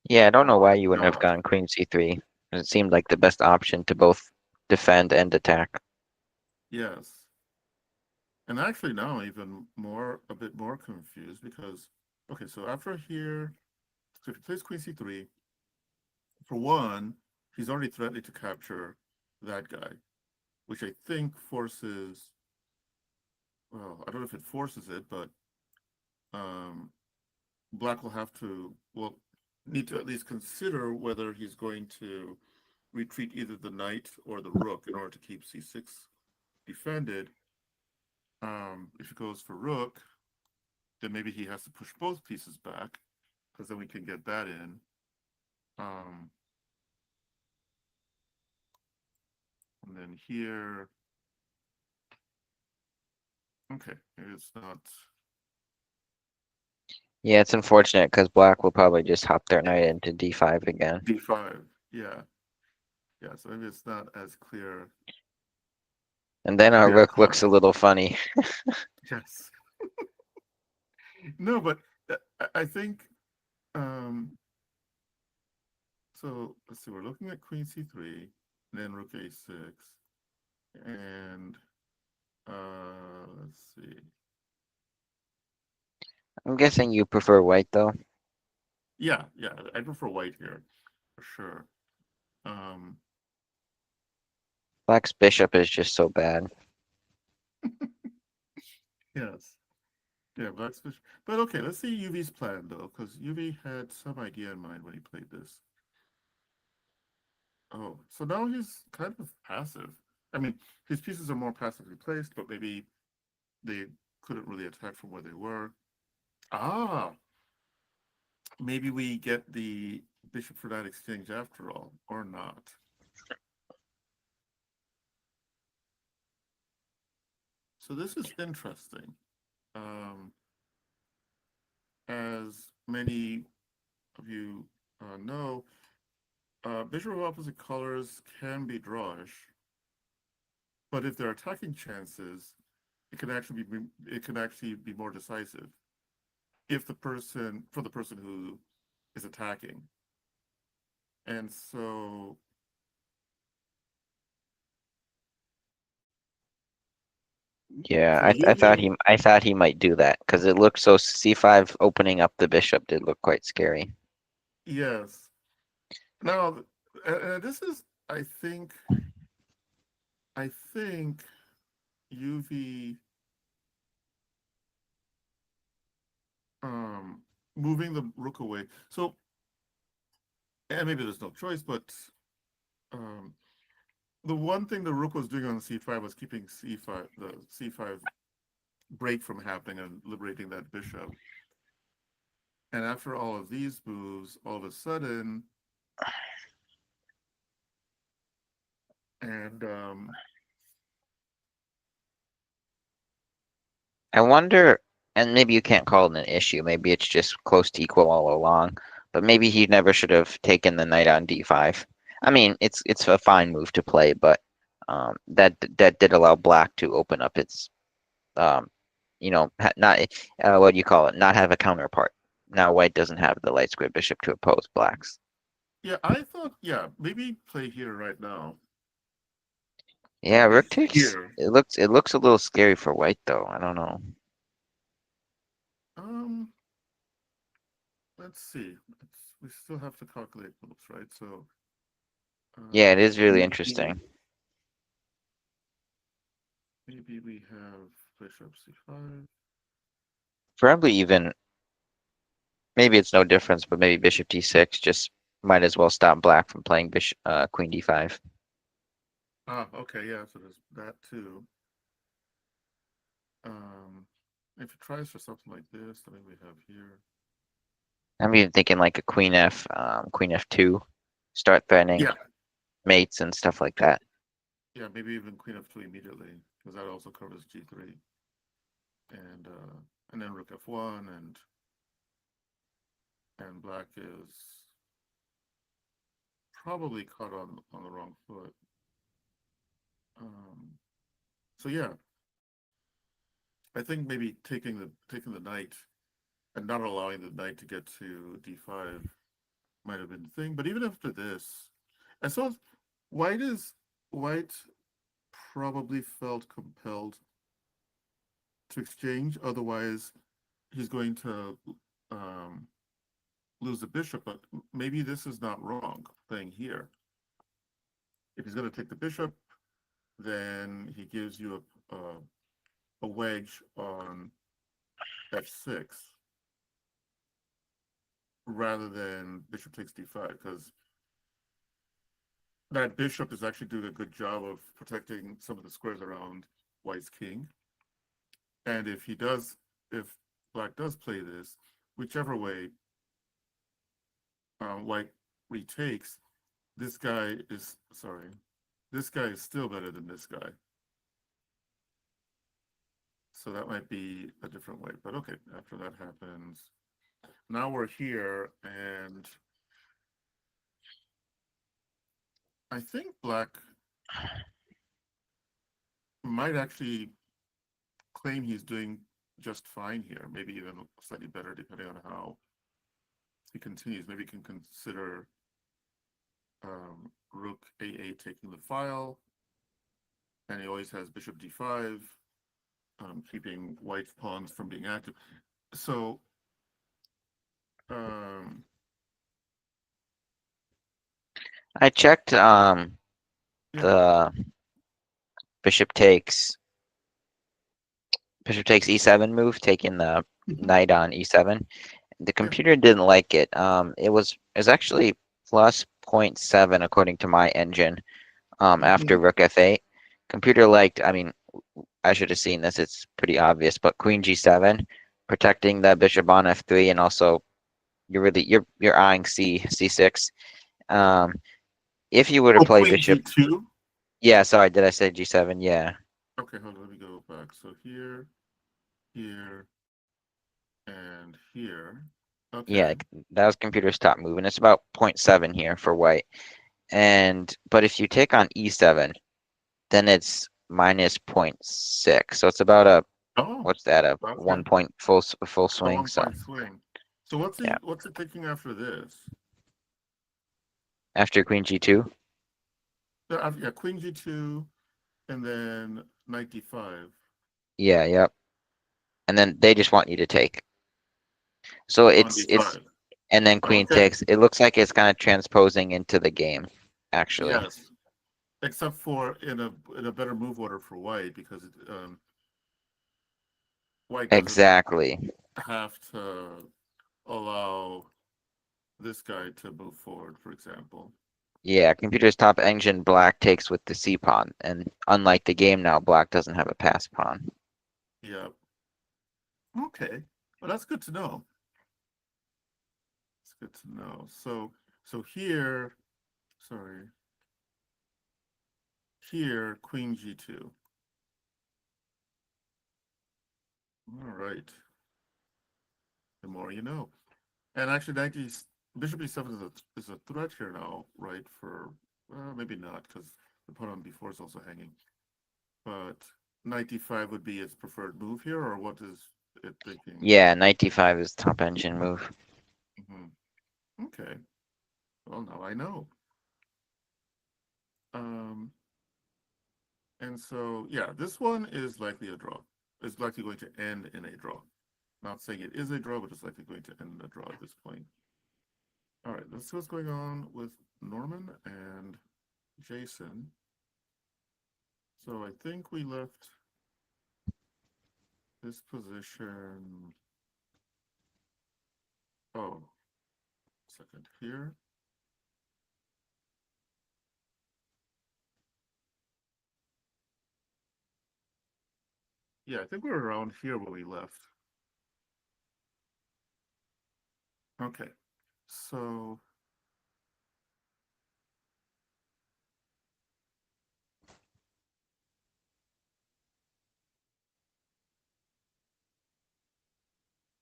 Yeah, I don't know why you wouldn't have gone queen c3. It seemed like the best option to both defend and attack. Yes. And actually now I'm even a bit more confused because, okay, so after here, so if he plays queen c3, for one, he's already threatening to capture that guy, which I think forces, well, I don't know if it forces it, but um, black will have to, well, need to at least consider whether he's going to retreat either the knight or the rook in order to keep c6 defended. If he goes for rook, then maybe he has to push both pieces back, because then we can get that in. Um, and then here, okay, it's not Yeah, it's unfortunate because black will probably just hop their knight into d5 again. d5. Yeah, yeah. So maybe it's not as clear. And then our Yeah, rook looks a little funny. yes. No, but I think so. Let's see. We're looking at queen c3, then rook a6, and let's see. I'm guessing you prefer white though. Yeah, yeah. I prefer white here for sure. Um, Black's bishop is just so bad. yes. Yeah, black's fish. But okay, let's see UV's plan though, because UV had some idea in mind when he played this. Oh, so now he's kind of passive. I mean, his pieces are more passively placed, but maybe they couldn't really attack from where they were. Ah, maybe we get the bishop for that exchange after all, or not. So this is interesting. Um, as many of you know, bishop of opposite colors can be drawish, but if there are attacking chances, it can actually be more decisive. if the person for the person who is attacking. And Yeah, so I thought he might do that because it looked so c5 opening up the bishop did look quite scary. yes. Now, this is, I think UV um, moving the rook away. So, and maybe there's no choice, but um, the one thing the rook was doing on c5 was keeping the c5 break from happening and liberating that bishop. And after all of these moves, all of a sudden, and I wonder, and maybe you can't call it an issue. Maybe it's just close to equal all along. But maybe he never should have taken the knight on d5. I mean, it's a fine move to play, but that did allow black to open up its um, not what do you call it? Not have a counterpart. Now white doesn't have the light square bishop to oppose black's. yeah, I thought, yeah, maybe play here right now, Yeah, at rook least takes. here. It looks a little scary for white though. I don't know. Um, let's see. We still have to calculate moves, right? So, Yeah, it is really maybe interesting. maybe we have bishop c5. Probably even maybe it's no difference, but maybe bishop d6 just might as well stop black from playing bishop queen d5. Ah, okay, yeah. So there's that too. Um, if it tries for something like this, I mean, we have here. I'm even thinking like a queen f2, start threatening Yeah, mates and stuff like that. yeah, maybe even queen f2 immediately, because that also covers g3, and then rook f1, and black is probably caught on the wrong foot. Um, so yeah, I think maybe taking the knight and not allowing the knight to get to d5 might have been the thing. But even after this, and so white is white probably felt compelled to exchange. Otherwise, he's going to um, lose the bishop. But maybe this is not wrong playing here. If he's going to take the bishop, then he gives you a wedge on f6 rather than bishop takes d5, because that bishop is actually doing a good job of protecting some of the squares around white's king. And if black does play this, whichever way white retakes, this guy is, sorry, this guy is still better than this guy. So that might be a different way. But okay, after that happens, now we're here, and I think black might actually claim he's doing just fine here, maybe even slightly better depending on how he continues. Maybe he can consider rook a8 taking the file, and he always has bishop d5, keeping white's pawns from being active. So, um, I checked yeah. the bishop takes e7 move, taking the Mhm. knight on e7. The Yeah. computer didn't like it. It was actually plus zero point 0.7 according to my engine. After Mhm. rook f8, computer liked. I mean, I should have seen this. It's pretty obvious, but queen g7, protecting the bishop on f3, and also you're eyeing c6. Um, if you were to Oh, play queen bishop, g2. yeah, sorry, did I say g7? Yeah, Okay, hold on, let me go back. So here, here, and here. yeah, Okay. that was computer's top move, and it's about zero point 0.7 here for white. And but if you take on e7, then it's minus zero point 0.6. So it's about a Oh, what's that? A okay. 1 point full A swing. one So point swing. So yeah, what's it thinking after this? after Queen G2. Yeah, Queen G2 and then Knight D5. Yeah, yep. And then they just want you to take. So On it's D5. and then Queen Okay. takes. It looks like it's kind of transposing into the game, actually. Yes. Except for in a better move order for white because white doesn't Exactly. have to allow this guy to move forward, for example. Yeah, computer's top engine black takes with the C pawn, and unlike the game now, black doesn't have a pass pawn. Yeah. Okay. Well, that's good to know. It's good to know. So here, sorry, here, Queen G2. All right. The more you know. And actually, Bishop E7 is a threat here now, right? For maybe not, because the pawn on B4 is also hanging. But Knight D5 would be its preferred move here, or what is it thinking? Yeah, knight d5 is top engine move. Okay. Well, now I know. Um, and so, yeah, this one is likely a draw. It's likely going to end in a draw. Not saying it is a draw, but it's likely going to end in a draw at this point. All right, let's see what's going on with Norman and Jason. So I think we left this position. Oh, second here. Yeah, I think we're around here where we left. Okay, so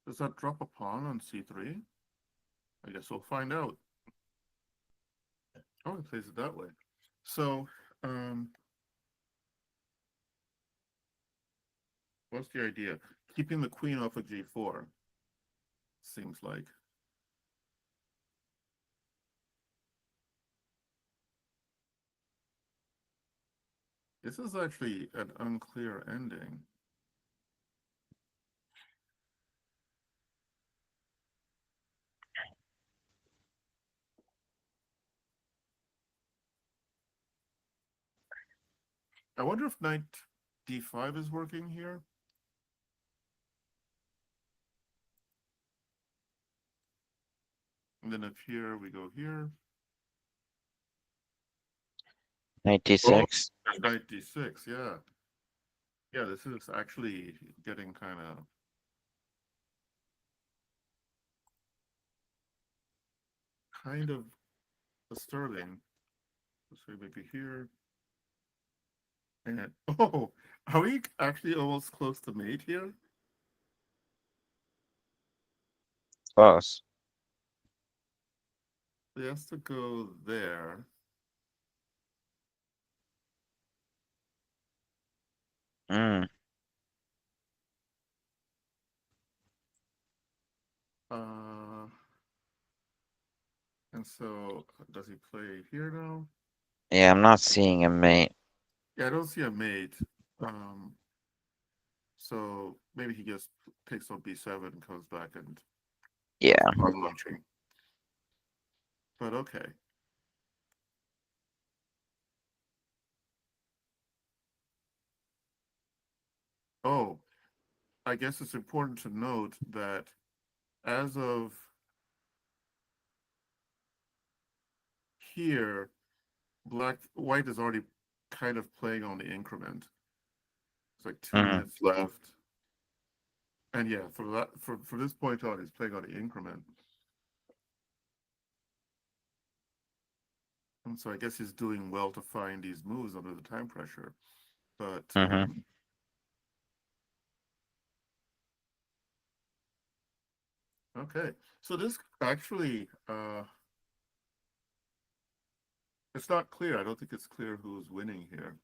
does that drop a pawn on c3? I guess we'll find out. Oh, it plays it that way. So, um, what's the idea? Keeping the queen off of g4, seems like. This is actually an unclear ending. I wonder if knight d5 is working here. And then up here, we go here. Knight Oh, d6. knight d6, yeah. Yeah, this is actually getting kind of disturbing. So maybe here. And oh, are we actually almost close to mate here? Close. He has to go there. Mm. Uh, and so does he play here now? Yeah, I'm not seeing a mate. Yeah, I don't see a mate. Um, so maybe he just takes on b7 and comes back and does Yeah. pawn launching. But okay. Oh, I guess it's important to note that as of here, white is already kind of playing on the increment. It's like two Hmm. minutes left. And yeah, for this point on, he's playing on the increment. And so I guess he's doing well to find these moves under the time pressure. But Hmm. okay. So this actually it's not clear. I don't think it's clear who's winning here.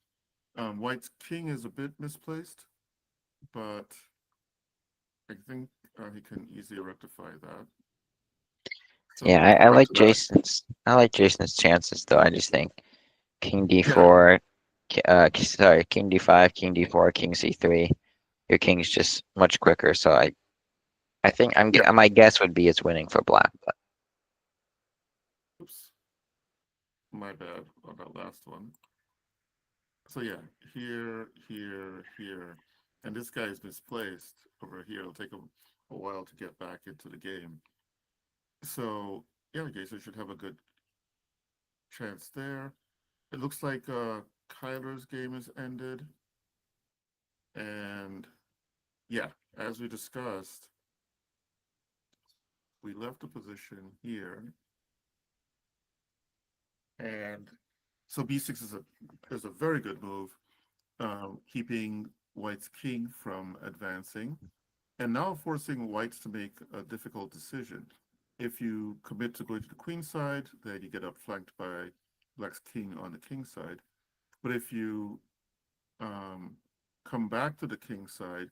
White's king is a bit misplaced. but I think he can easily rectify that. So Yeah, let's go back to that. I like Jason's chances though. I just think King Yeah, D4, sorry, King D5, King D4, King C3. Your king's just much quicker, so I think yeah. my guess would be it's winning for black. But Oops, my bad on that last one. So yeah, here, and this guy is misplaced over here. It'll take him a while to get back into the game. So yeah, Jason should have a good chance there. It looks like Kyler's game is ended, and yeah, as we discussed, we left the position here, and so b6 is a very good move, keeping White's king from advancing, and now forcing Whites to make a difficult decision. If you commit to going to the queen side, then you get outflanked by Black's king on the king side. But if you um, come back to the king side,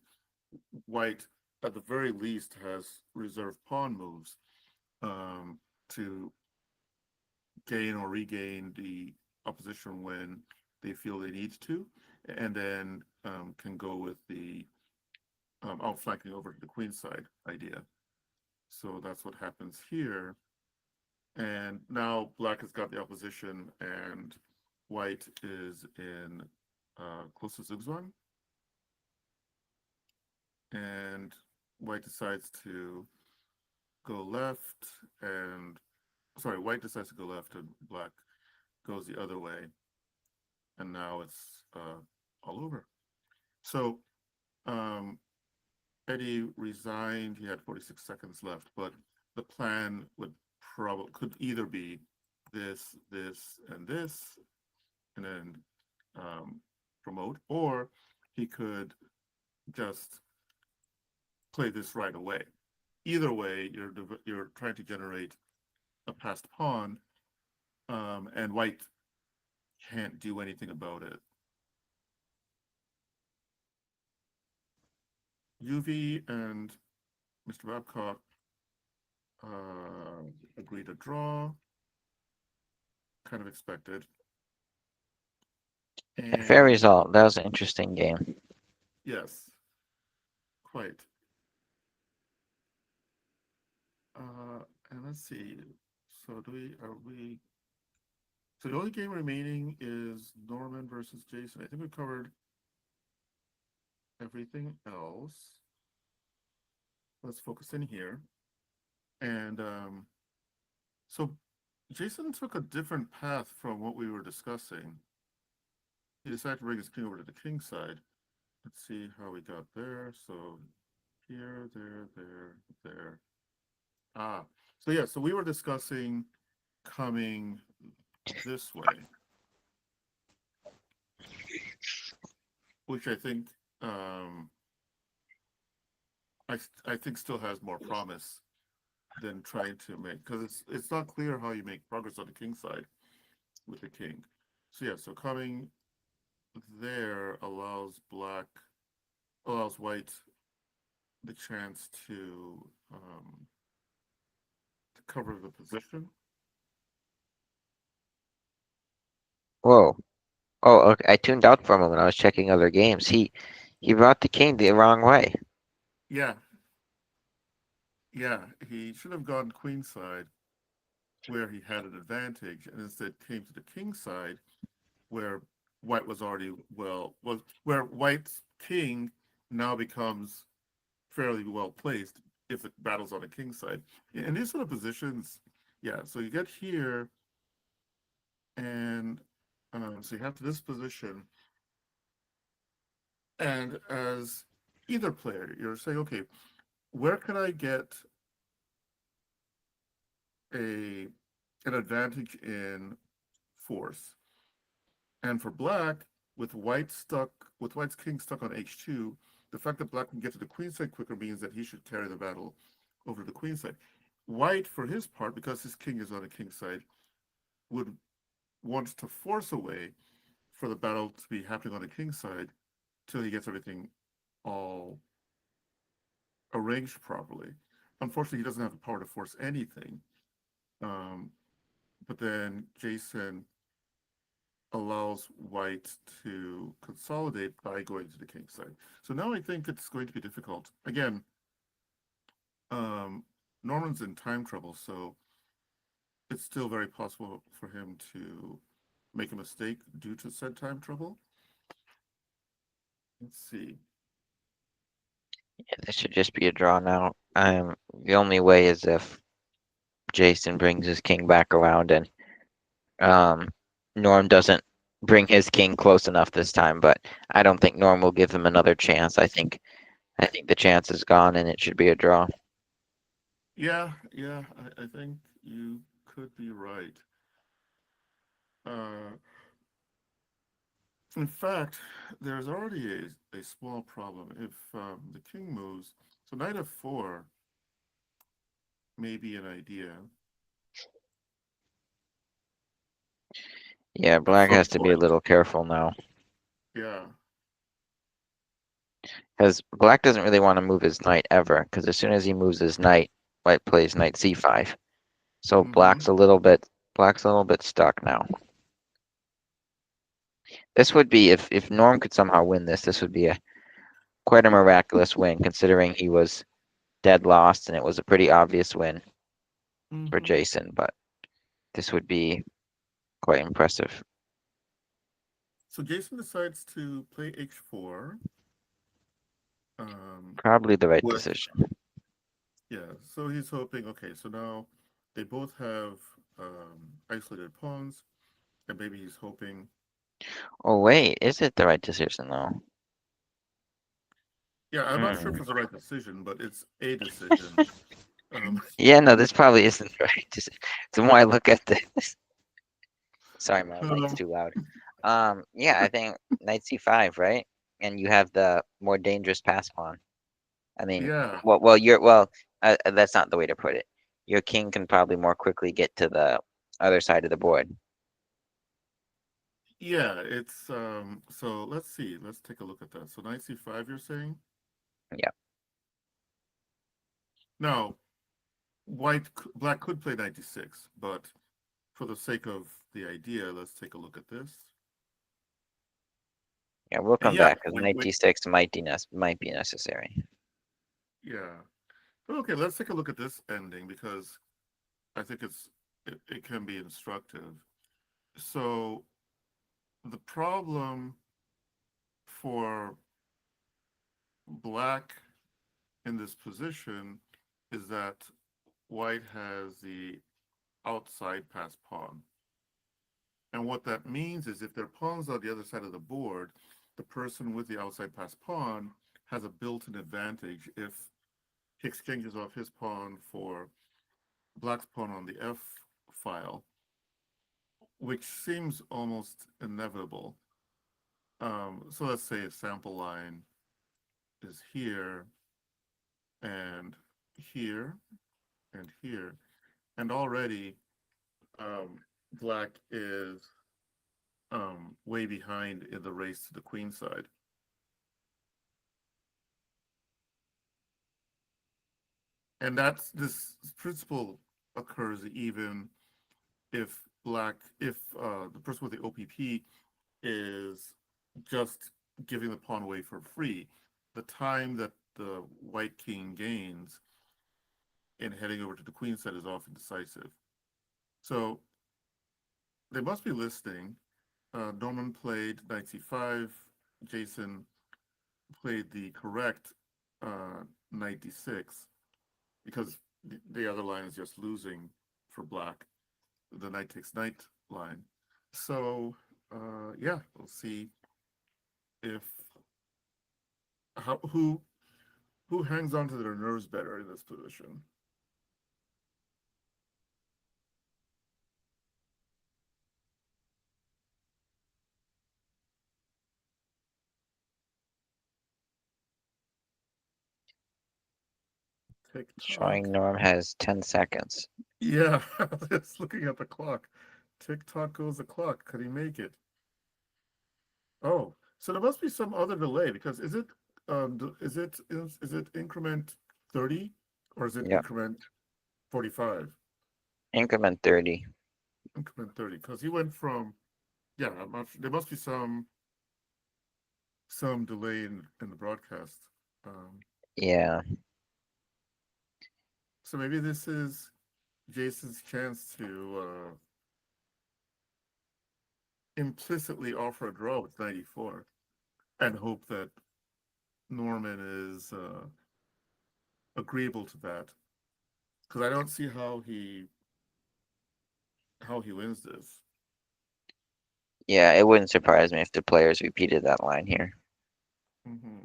White at the very least has reserve pawn moves um, to gain or regain the opposition when they feel they need to, and then can go with the outflanking over to the queen side idea. So that's what happens here. And now black has got the opposition, and white is in close to zugzwang. And white decides to go left, and sorry, white decides to go left, and black goes the other way. And now it's all over. So um, Eddie resigned. He had 46 seconds left, but the plan would probably could either be this, and this, and then promote, or he could just play this right away. Either way, you're trying to generate a passed pawn, and white can't do anything about it. UV and Mr. Babcock agree to draw, kind of expected. fair And result. That was an interesting game. yes, quite. Uh, and let's see. So are we, so the only game remaining is Norman versus Jason. I think we covered everything else. Let's focus in here. And so Jason took a different path from what we were discussing. He decided to bring his king over to the king side. Let's see how we got there. So here, there. Ah, so yeah, so we were discussing coming this way, which I think um, I think still has more promise than trying to make, because it's not clear how you make progress on the king side with the king. So yeah, so coming there allows white the chance to cover the position. Whoa. Oh, okay. I tuned out from him when I was checking other games. He brought the king the wrong way. Yeah, yeah, he should have gone queen side where he had an advantage, and instead came to the king side where white was already was where white's king now becomes fairly well placed if it battles on the king side. In these sort of positions, yeah. So you get here, and so you have to this position, and as either player, you're saying, okay, where can I get a an advantage in force? And for black, with white's king stuck on h2, the fact that black can get to the queen side quicker means that he should carry the battle over to the queen side. White, for his part, because his king is on the king side, would want to force a way for the battle to be happening on the king side till he gets everything all arranged properly. Unfortunately, he doesn't have the power to force anything. Um, but then Jason allows white to consolidate by going to the king side. So now I think it's going to be difficult. Again, um, Norman's in time trouble, so it's still very possible for him to make a mistake due to said time trouble. Let's see. Yeah, this should just be a draw now. The only way is if Jason brings his king back around and um, Norm doesn't bring his king close enough this time. But I don't think Norm will give him another chance. I think the chance is gone and it should be a draw. Yeah, I think you could be right. Uh, in fact, there's already a small problem. If the king moves, so knight f4 may be an idea Yeah, at Black some has to be a point. little careful now. Yeah. Because Black doesn't really want to move his knight ever, because as soon as he moves his knight, White plays knight c5. So Mm-hmm. Black's a little bit stuck now. This would be if Norm could somehow win this, this would be a quite a miraculous win, considering he was dead lost and it was a pretty obvious win for Mm-hmm. Jason. But this would be quite impressive. So Jason decides to play h4. Um, Probably the right with decision. Yeah, so he's hoping. Okay, so now they both have isolated pawns, and maybe he's hoping. Oh wait, is it the right decision though? Yeah, I'm not sure if Hmm. it's the right decision, but it's a decision. Um, Yeah, no, this probably isn't the right decision. The more I look at this, sorry, my mic's um, too loud. Yeah, I think knight c5, right? And you have the more dangerous pass pawn. I mean, yeah, that's not the way to put it. Your king can probably more quickly get to the other side of the board. yeah. It's So let's see. Let's take a look at that. So knight c5, you're saying? Yeah, Now, black could play knight d6, but for the sake of the idea, let's take a look at this. yeah, we'll And come yeah, back because knight d6 might be necessary. yeah. Okay, let's take a look at this ending because I think it can be instructive. So the problem for black in this position is that white has the outside pass pawn. And what that means is if their pawn's on the other side of the board, the person with the outside pass pawn has a built-in advantage if he exchanges off his pawn for black's pawn on the F file, which seems almost inevitable. So let's say a sample line is here and here and here, and already black is way behind in the race to the queen side. And that's this principle occurs even if the person with the OPP is just giving the pawn away for free, the time that the white king gains in heading over to the queen side is often decisive. So they must be listening. Norman played knight c5. Jason played the correct knight d6 because the other line is just losing for black. The knight takes knight line. So yeah, we'll see if how who hangs on to their nerves better in this position. Tick tock. Showing Norm has 10 seconds. Yeah, just looking at the clock. Tick tock goes the clock. Could he make it? Oh, so there must be some other delay because is it? Is it increment 30 or is it Yep, increment 45? increment 30. Increment 30, because he went from, yeah, there must be some delay in the broadcast. Um, Yeah, so maybe this is Jason's chance to implicitly offer a draw with 94 and hope that Norman is agreeable to that. Because I don't see how he wins this. yeah, it wouldn't surprise me if the players repeated that line here. Hmm.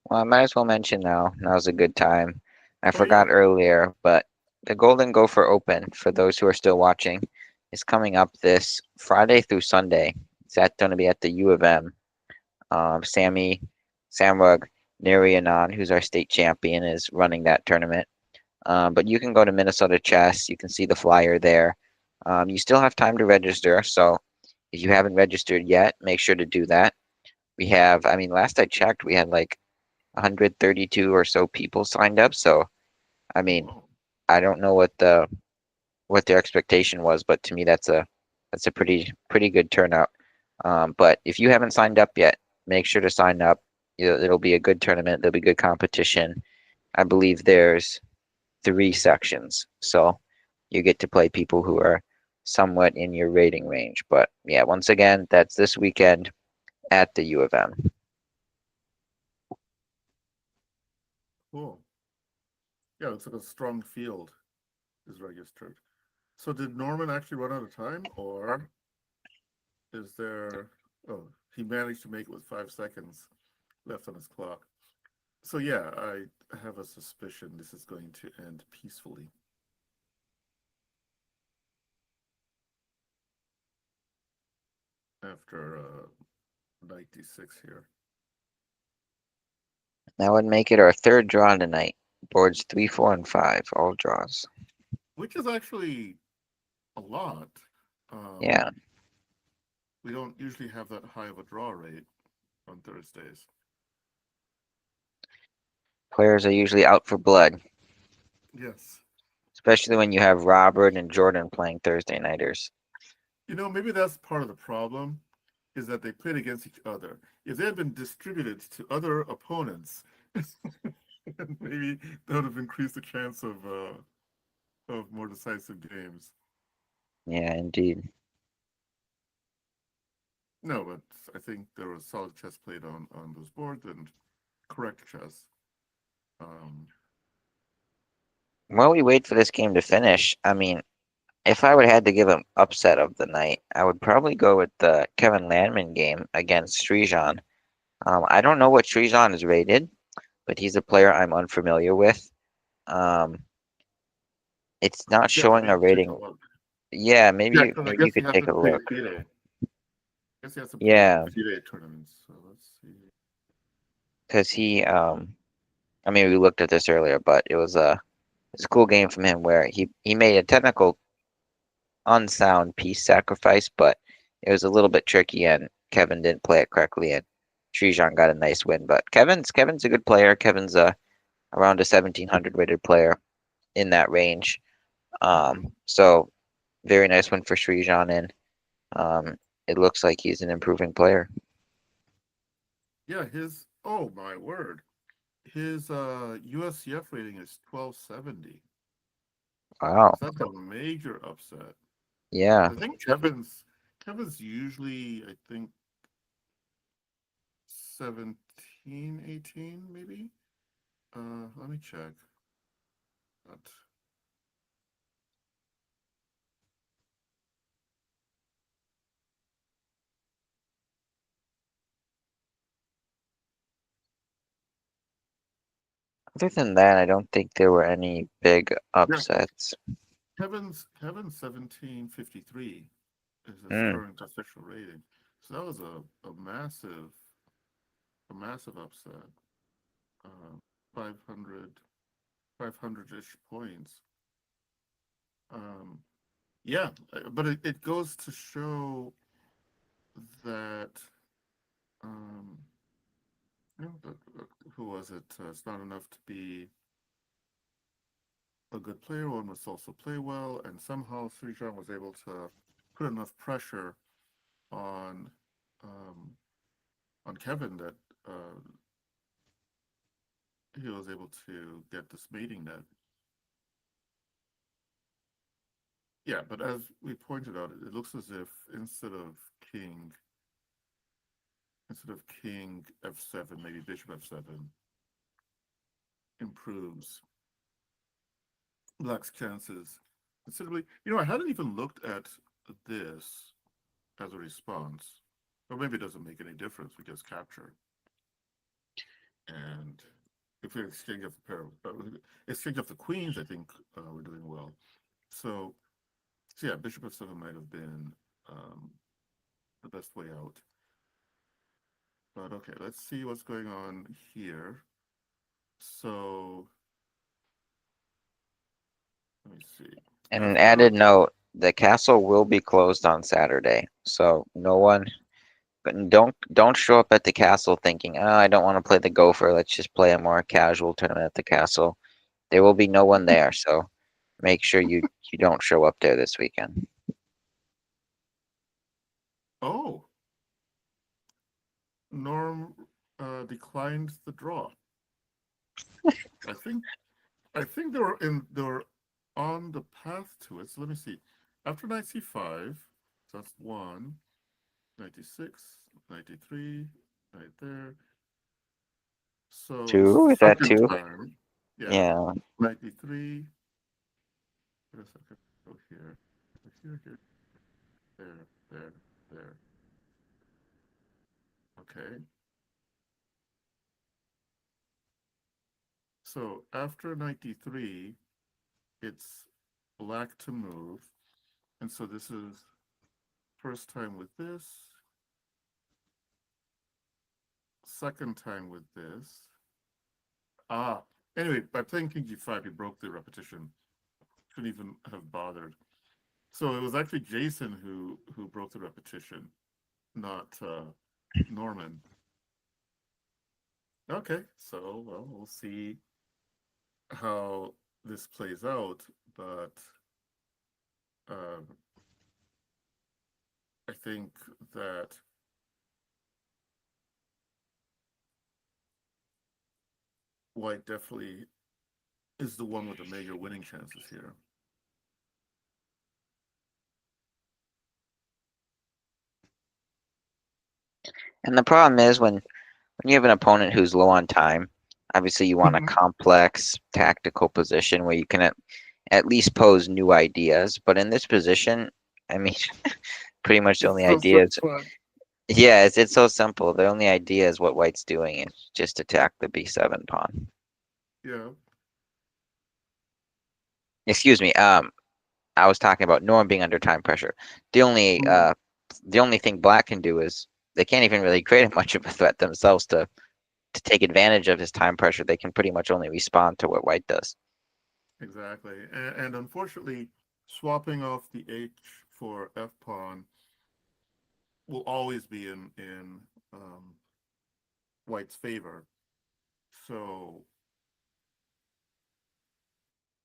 Well, I might as well mention now. Now's a good time. I Oh yeah. forgot earlier, but the Golden Gopher Open, for those who are still watching, is coming up this Friday through Sunday. It's going to be at the U of M. Samrug Narayanan, who's our state champion, is running that tournament. But you can go to Minnesota Chess. You can see the flyer there. You still have time to register, so if you haven't registered yet, make sure to do that. We have, I mean, last I checked, we had like 132 or so people signed up. So, I Oh mean, wow. I don't know what their expectation was, but to me, that's a pretty good turnout. But if you haven't signed up yet, make sure to sign up. It'll be a good tournament. There'll be good competition. I believe there's three sections, so you get to play people who are somewhat in your rating range. But yeah, once again, that's this weekend at the U of M. Cool. Yeah, it's like a strong field is registered. So did Norman actually run out of time, or is there? Oh, he managed to make it with 5 seconds left on his clock. So yeah, I have a suspicion this is going to end peacefully after 96 here, That would make it our third draw tonight. Boards 3, 4, and 5, all draws. which is actually a lot. Yeah, Um, we don't usually have that high of a draw rate on Thursdays. players are usually out for blood, Yes. especially when you have Robert and Jordan playing Thursday nighters. Maybe that's part of the problem is that they played against each other. If they had been distributed to other opponents, maybe that would have increased the chance of more decisive games. Yeah, indeed. No, but I think there was solid chess played on those boards and correct chess. Um, While we wait for this game to finish, I mean, if I would have had to give an upset of the night, I would probably go with the Kevin Landman game against Srijan. I don't know what Srijan is rated, but he's a player I'm unfamiliar with. Um, it's not yes, showing a maybe take a rating. look. Yeah, Yeah, because I maybe you guess he could take a hasn't played look. FIDE. I guess he hasn't played Yeah, FIDE tournaments. So let's see. because I mean, we looked at this earlier, but it's a cool game from him where he made a technical unsound piece sacrifice, but it was a little bit tricky and Kevin didn't play it correctly and Srijan got a nice win. But Kevin's a good player. Kevin's around a 1700 rated player in that range. Hmm. So very nice win for Srijan and it looks like he's an improving player. Yeah, oh my word. His USCF rating is 1270. Wow. So that's a major upset. Yeah. I think Kevin's usually, I think, 17, 18, maybe. Let me check. But Other than that, I don't think there were any big yeah, upsets. Kevin's 1753. is his Mm. current official rating. So that was a massive upset. Um, 500, 500-ish points. Um, yeah, but it goes to show that, um, you know, who was it? It's not enough to be a good player. One must also play well, and somehow Srijan was able to put enough pressure on um, on Kevin that he was able to get this mating net. Yeah, but as we pointed out, it looks as if king, instead of king f7, maybe bishop f7 improves black's chances considerably. I hadn't even looked at this as a response, or maybe it doesn't make any difference. We just capture, and if we exchange off the exchange off the queens, I think we're doing well. So, so yeah, bishop f7 might have been um, the best way out. But okay, let's see what's going on here. So let me see. And an After added note, the castle will be closed on Saturday, so no one. But don't show up at the castle thinking, oh, I don't want to play the Gopher. Let's just play a more casual tournament at the castle. There will be no one there, so make sure you don't show up there this weekend. oh, Norm declined the draw. I think they were on the path to it. So let me see. After knight c5, so that's 1, 96, 93, right there. So Two? Is that second two? time, yeah, Yeah. 93. Wait a second. Go here. Go here, here, there, there, there. Okay. So after 93, it's black to move. And so this is first time with this, second time with this. Ah, anyway, by playing king g5, he broke the repetition. Shouldn't even have bothered. So it was actually Jason who broke the repetition, not Norman. Okay, so well, we'll see how this plays out, but um, I think that White definitely is the one with the major winning chances here. And the problem is when you have an opponent who's low on time, obviously you want a Mhm. complex tactical position where you can at least pose new ideas. But in this position, I mean, pretty much the It's only so idea is, fun. yeah, it's so simple. The only idea is what White's doing is just attack the b7 pawn. Yeah. Excuse me. I was talking about Norm being under time pressure. The only Mm. the only thing Black can do is they can't even really create much of a threat themselves to take advantage of his time pressure. They can pretty much only respond to what White does. Exactly. And unfortunately, swapping off the H for F pawn will always be in White's favor. So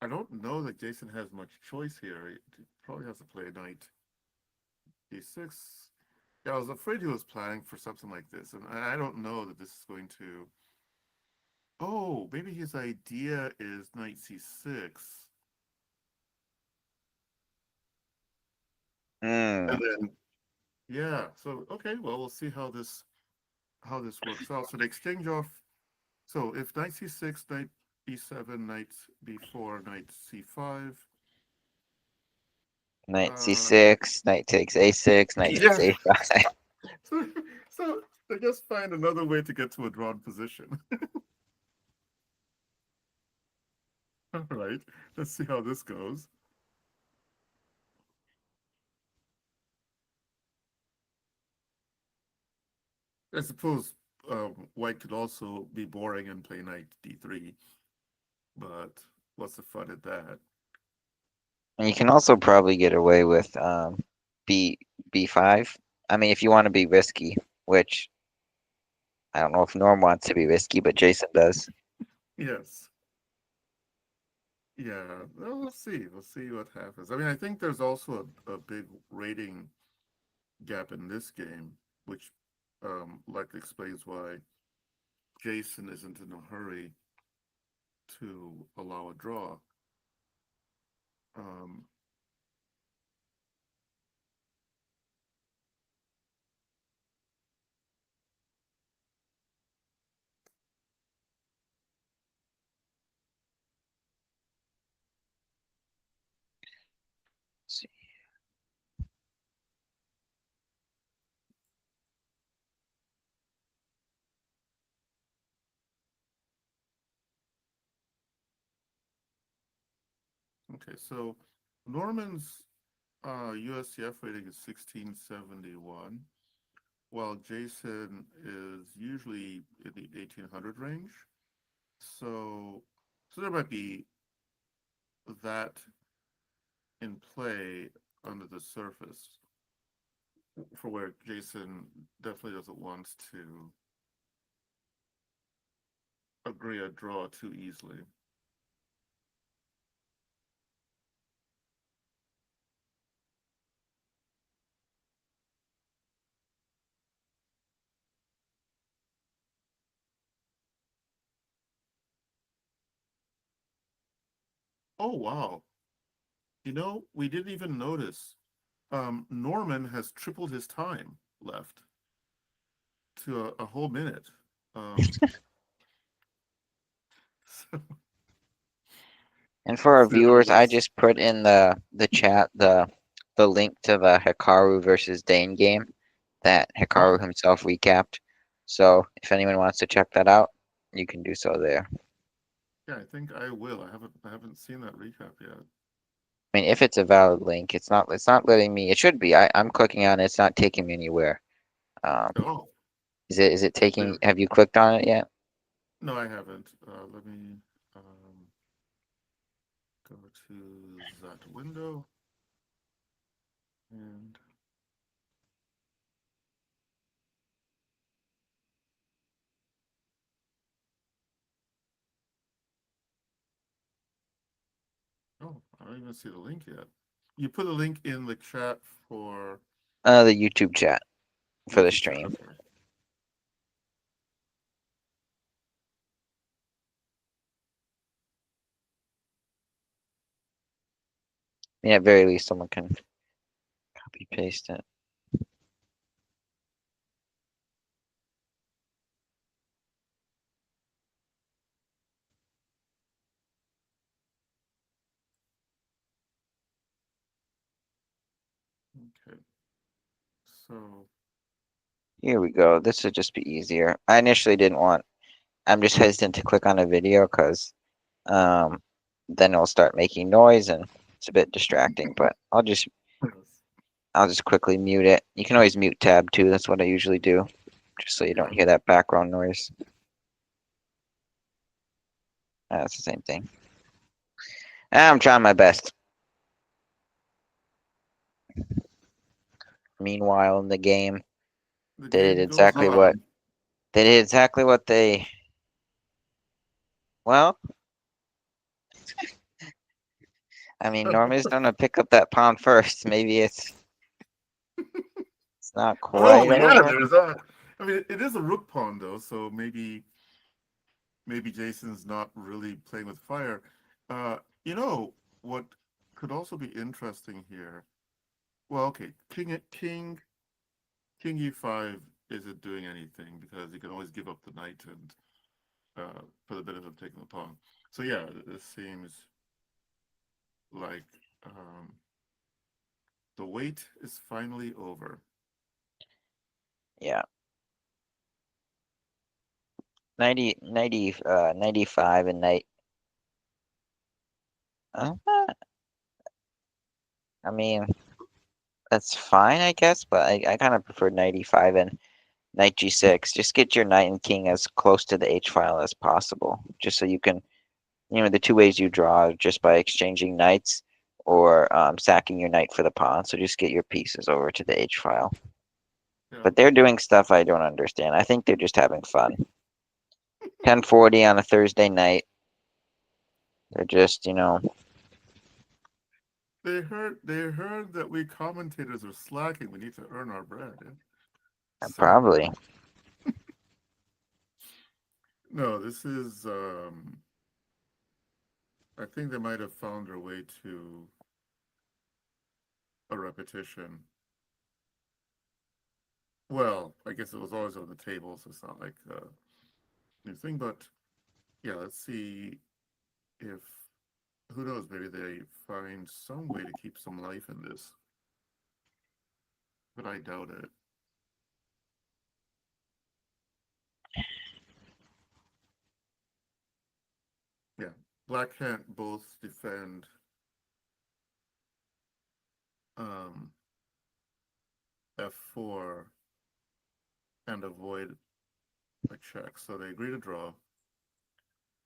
I don't know that Jason has much choice here. He probably has to play knight d6. Yeah, I was afraid he was planning for something like this, and I don't know that this is going to. Oh, maybe his idea is knight c6, and Mm, then yeah. So okay, well we'll see how this works out. So the exchange off. So if knight c6, knight e7, knight b4, knight c5. knight Uh, c6, knight takes a6, knight takes yeah. a5. So, so they just find another way to get to a drawn position. All right, let's see how this goes. I suppose white could also be boring and play knight d3, but what's the fun in that? And you can also probably get away with B B5. I mean, if you want to be risky, which I don't know if Norm wants to be risky, but Jason does. Yes. Yeah. Well, we'll see. We'll see what happens. I mean, I think there's also a big rating gap in this game, which likely explains why Jason isn't in a hurry to allow a draw. Um, See. okay, so Norman's USCF rating is 1671, while Jason is usually in the 1800 range. So, so there might be that in play under the surface for where Jason definitely doesn't want to agree a draw too easily. Oh wow! We didn't even notice. Norman has tripled his time left to a whole minute. Um, so And for our consider viewers, I this. just put in the chat the link to the Hikaru versus Dane game that Hikaru Oh, himself recapped. So if anyone wants to check that out, you can do so there. yeah, I think I will. I haven't seen that recap yet. I mean, if it's a valid link, it's not letting me. It should be. I'm clicking on it. It's not taking me anywhere. Um, Oh, is it taking? there. Have you clicked on it yet? No, I haven't. Let me um, go to that window and oh, I don't even see the link yet. You put a link in the chat for The YouTube chat for the YouTube chat. stream. Okay. Yeah, at very least someone can copy paste it. Okay. So, Here we go. This would just be easier. I initially didn't want. I'm just hesitant to click on a video because um, then it'll start making noise and it's a bit distracting. But yes. I'll just quickly mute it. You can always mute tab too. That's what I usually do, just so you don't Yeah. hear that background noise. That's the same thing. I'm trying my best. Meanwhile, in the game, The they did game goes exactly what on. they did exactly what they. Well, I mean, Norman's gonna pick up that pawn first. Maybe it's not Oh quite yeah, over. there's that. I mean, it is a rook pawn though, so maybe Jason's not really playing with fire. Uh, you know what could also be interesting here? Well, okay, king e5 isn't doing anything because you can always give up the knight and for the benefit of taking the pawn. So yeah, this seems like the wait is finally over. Yeah, 95 and night. Uh, I mean, that's fine, I guess, but I kind of prefer 95 and knight g6. Just get your knight and king as close to the h file as possible, just so you can, the two ways you draw are just by exchanging knights or sacking your knight for the pawn. So just get your pieces over to the h file. Yeah. But they're doing stuff I don't understand. I think they're just having fun. 10:40 on a Thursday night. They're just, They heard that we commentators are slacking. We need to earn our bread. Yeah? So probably. no, this is I think they might have found their way to a repetition. Well, I guess it was always on the table, so it's not like a new thing. But yeah, let's see if who knows, maybe they find some way to keep some life in this. But I doubt it. Yeah. Black can't both defend um, f4 and avoid a check. So they agree to draw.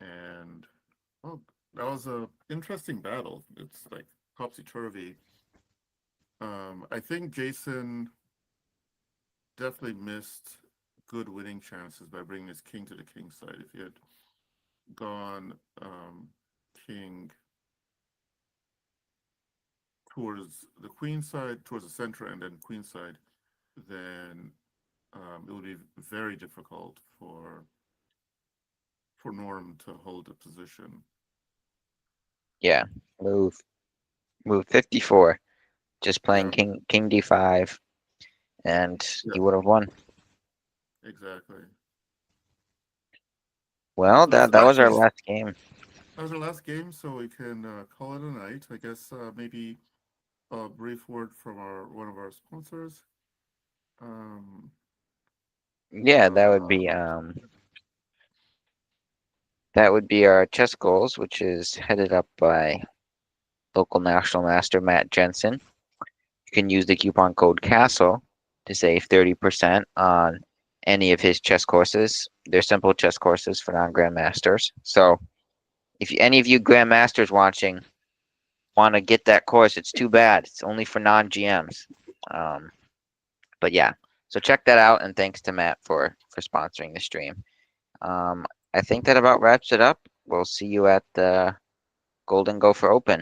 And well, that was a interesting battle. It's like topsy turvy. I think Jason definitely missed good winning chances by bringing his king to the king side. If he had gone king towards the queen side, towards the center, and then queen side, then it would be very difficult for Norm to hold a position. Yeah. Move. Move 54. Just playing Yeah, king d5, and yeah, he would have won. exactly. Well, So this that is that was our actually last game. that was our last game, so we can call it a night. I guess maybe a brief word from our one of our sponsors. Um, Yeah, uh, that would be our chess goals, which is headed up by local national master Matt Jensen. You can use the coupon code CASTLE to save 30% on any of his chess courses. They're simple chess courses for non-grandmasters. So if any of you grandmasters watching want to get that course, it's too bad. It's only for non-GMs. Um, but yeah, so check that out, and thanks to Matt for sponsoring the stream. Um, I think that about wraps it up. We'll see you at the Golden Gopher Open.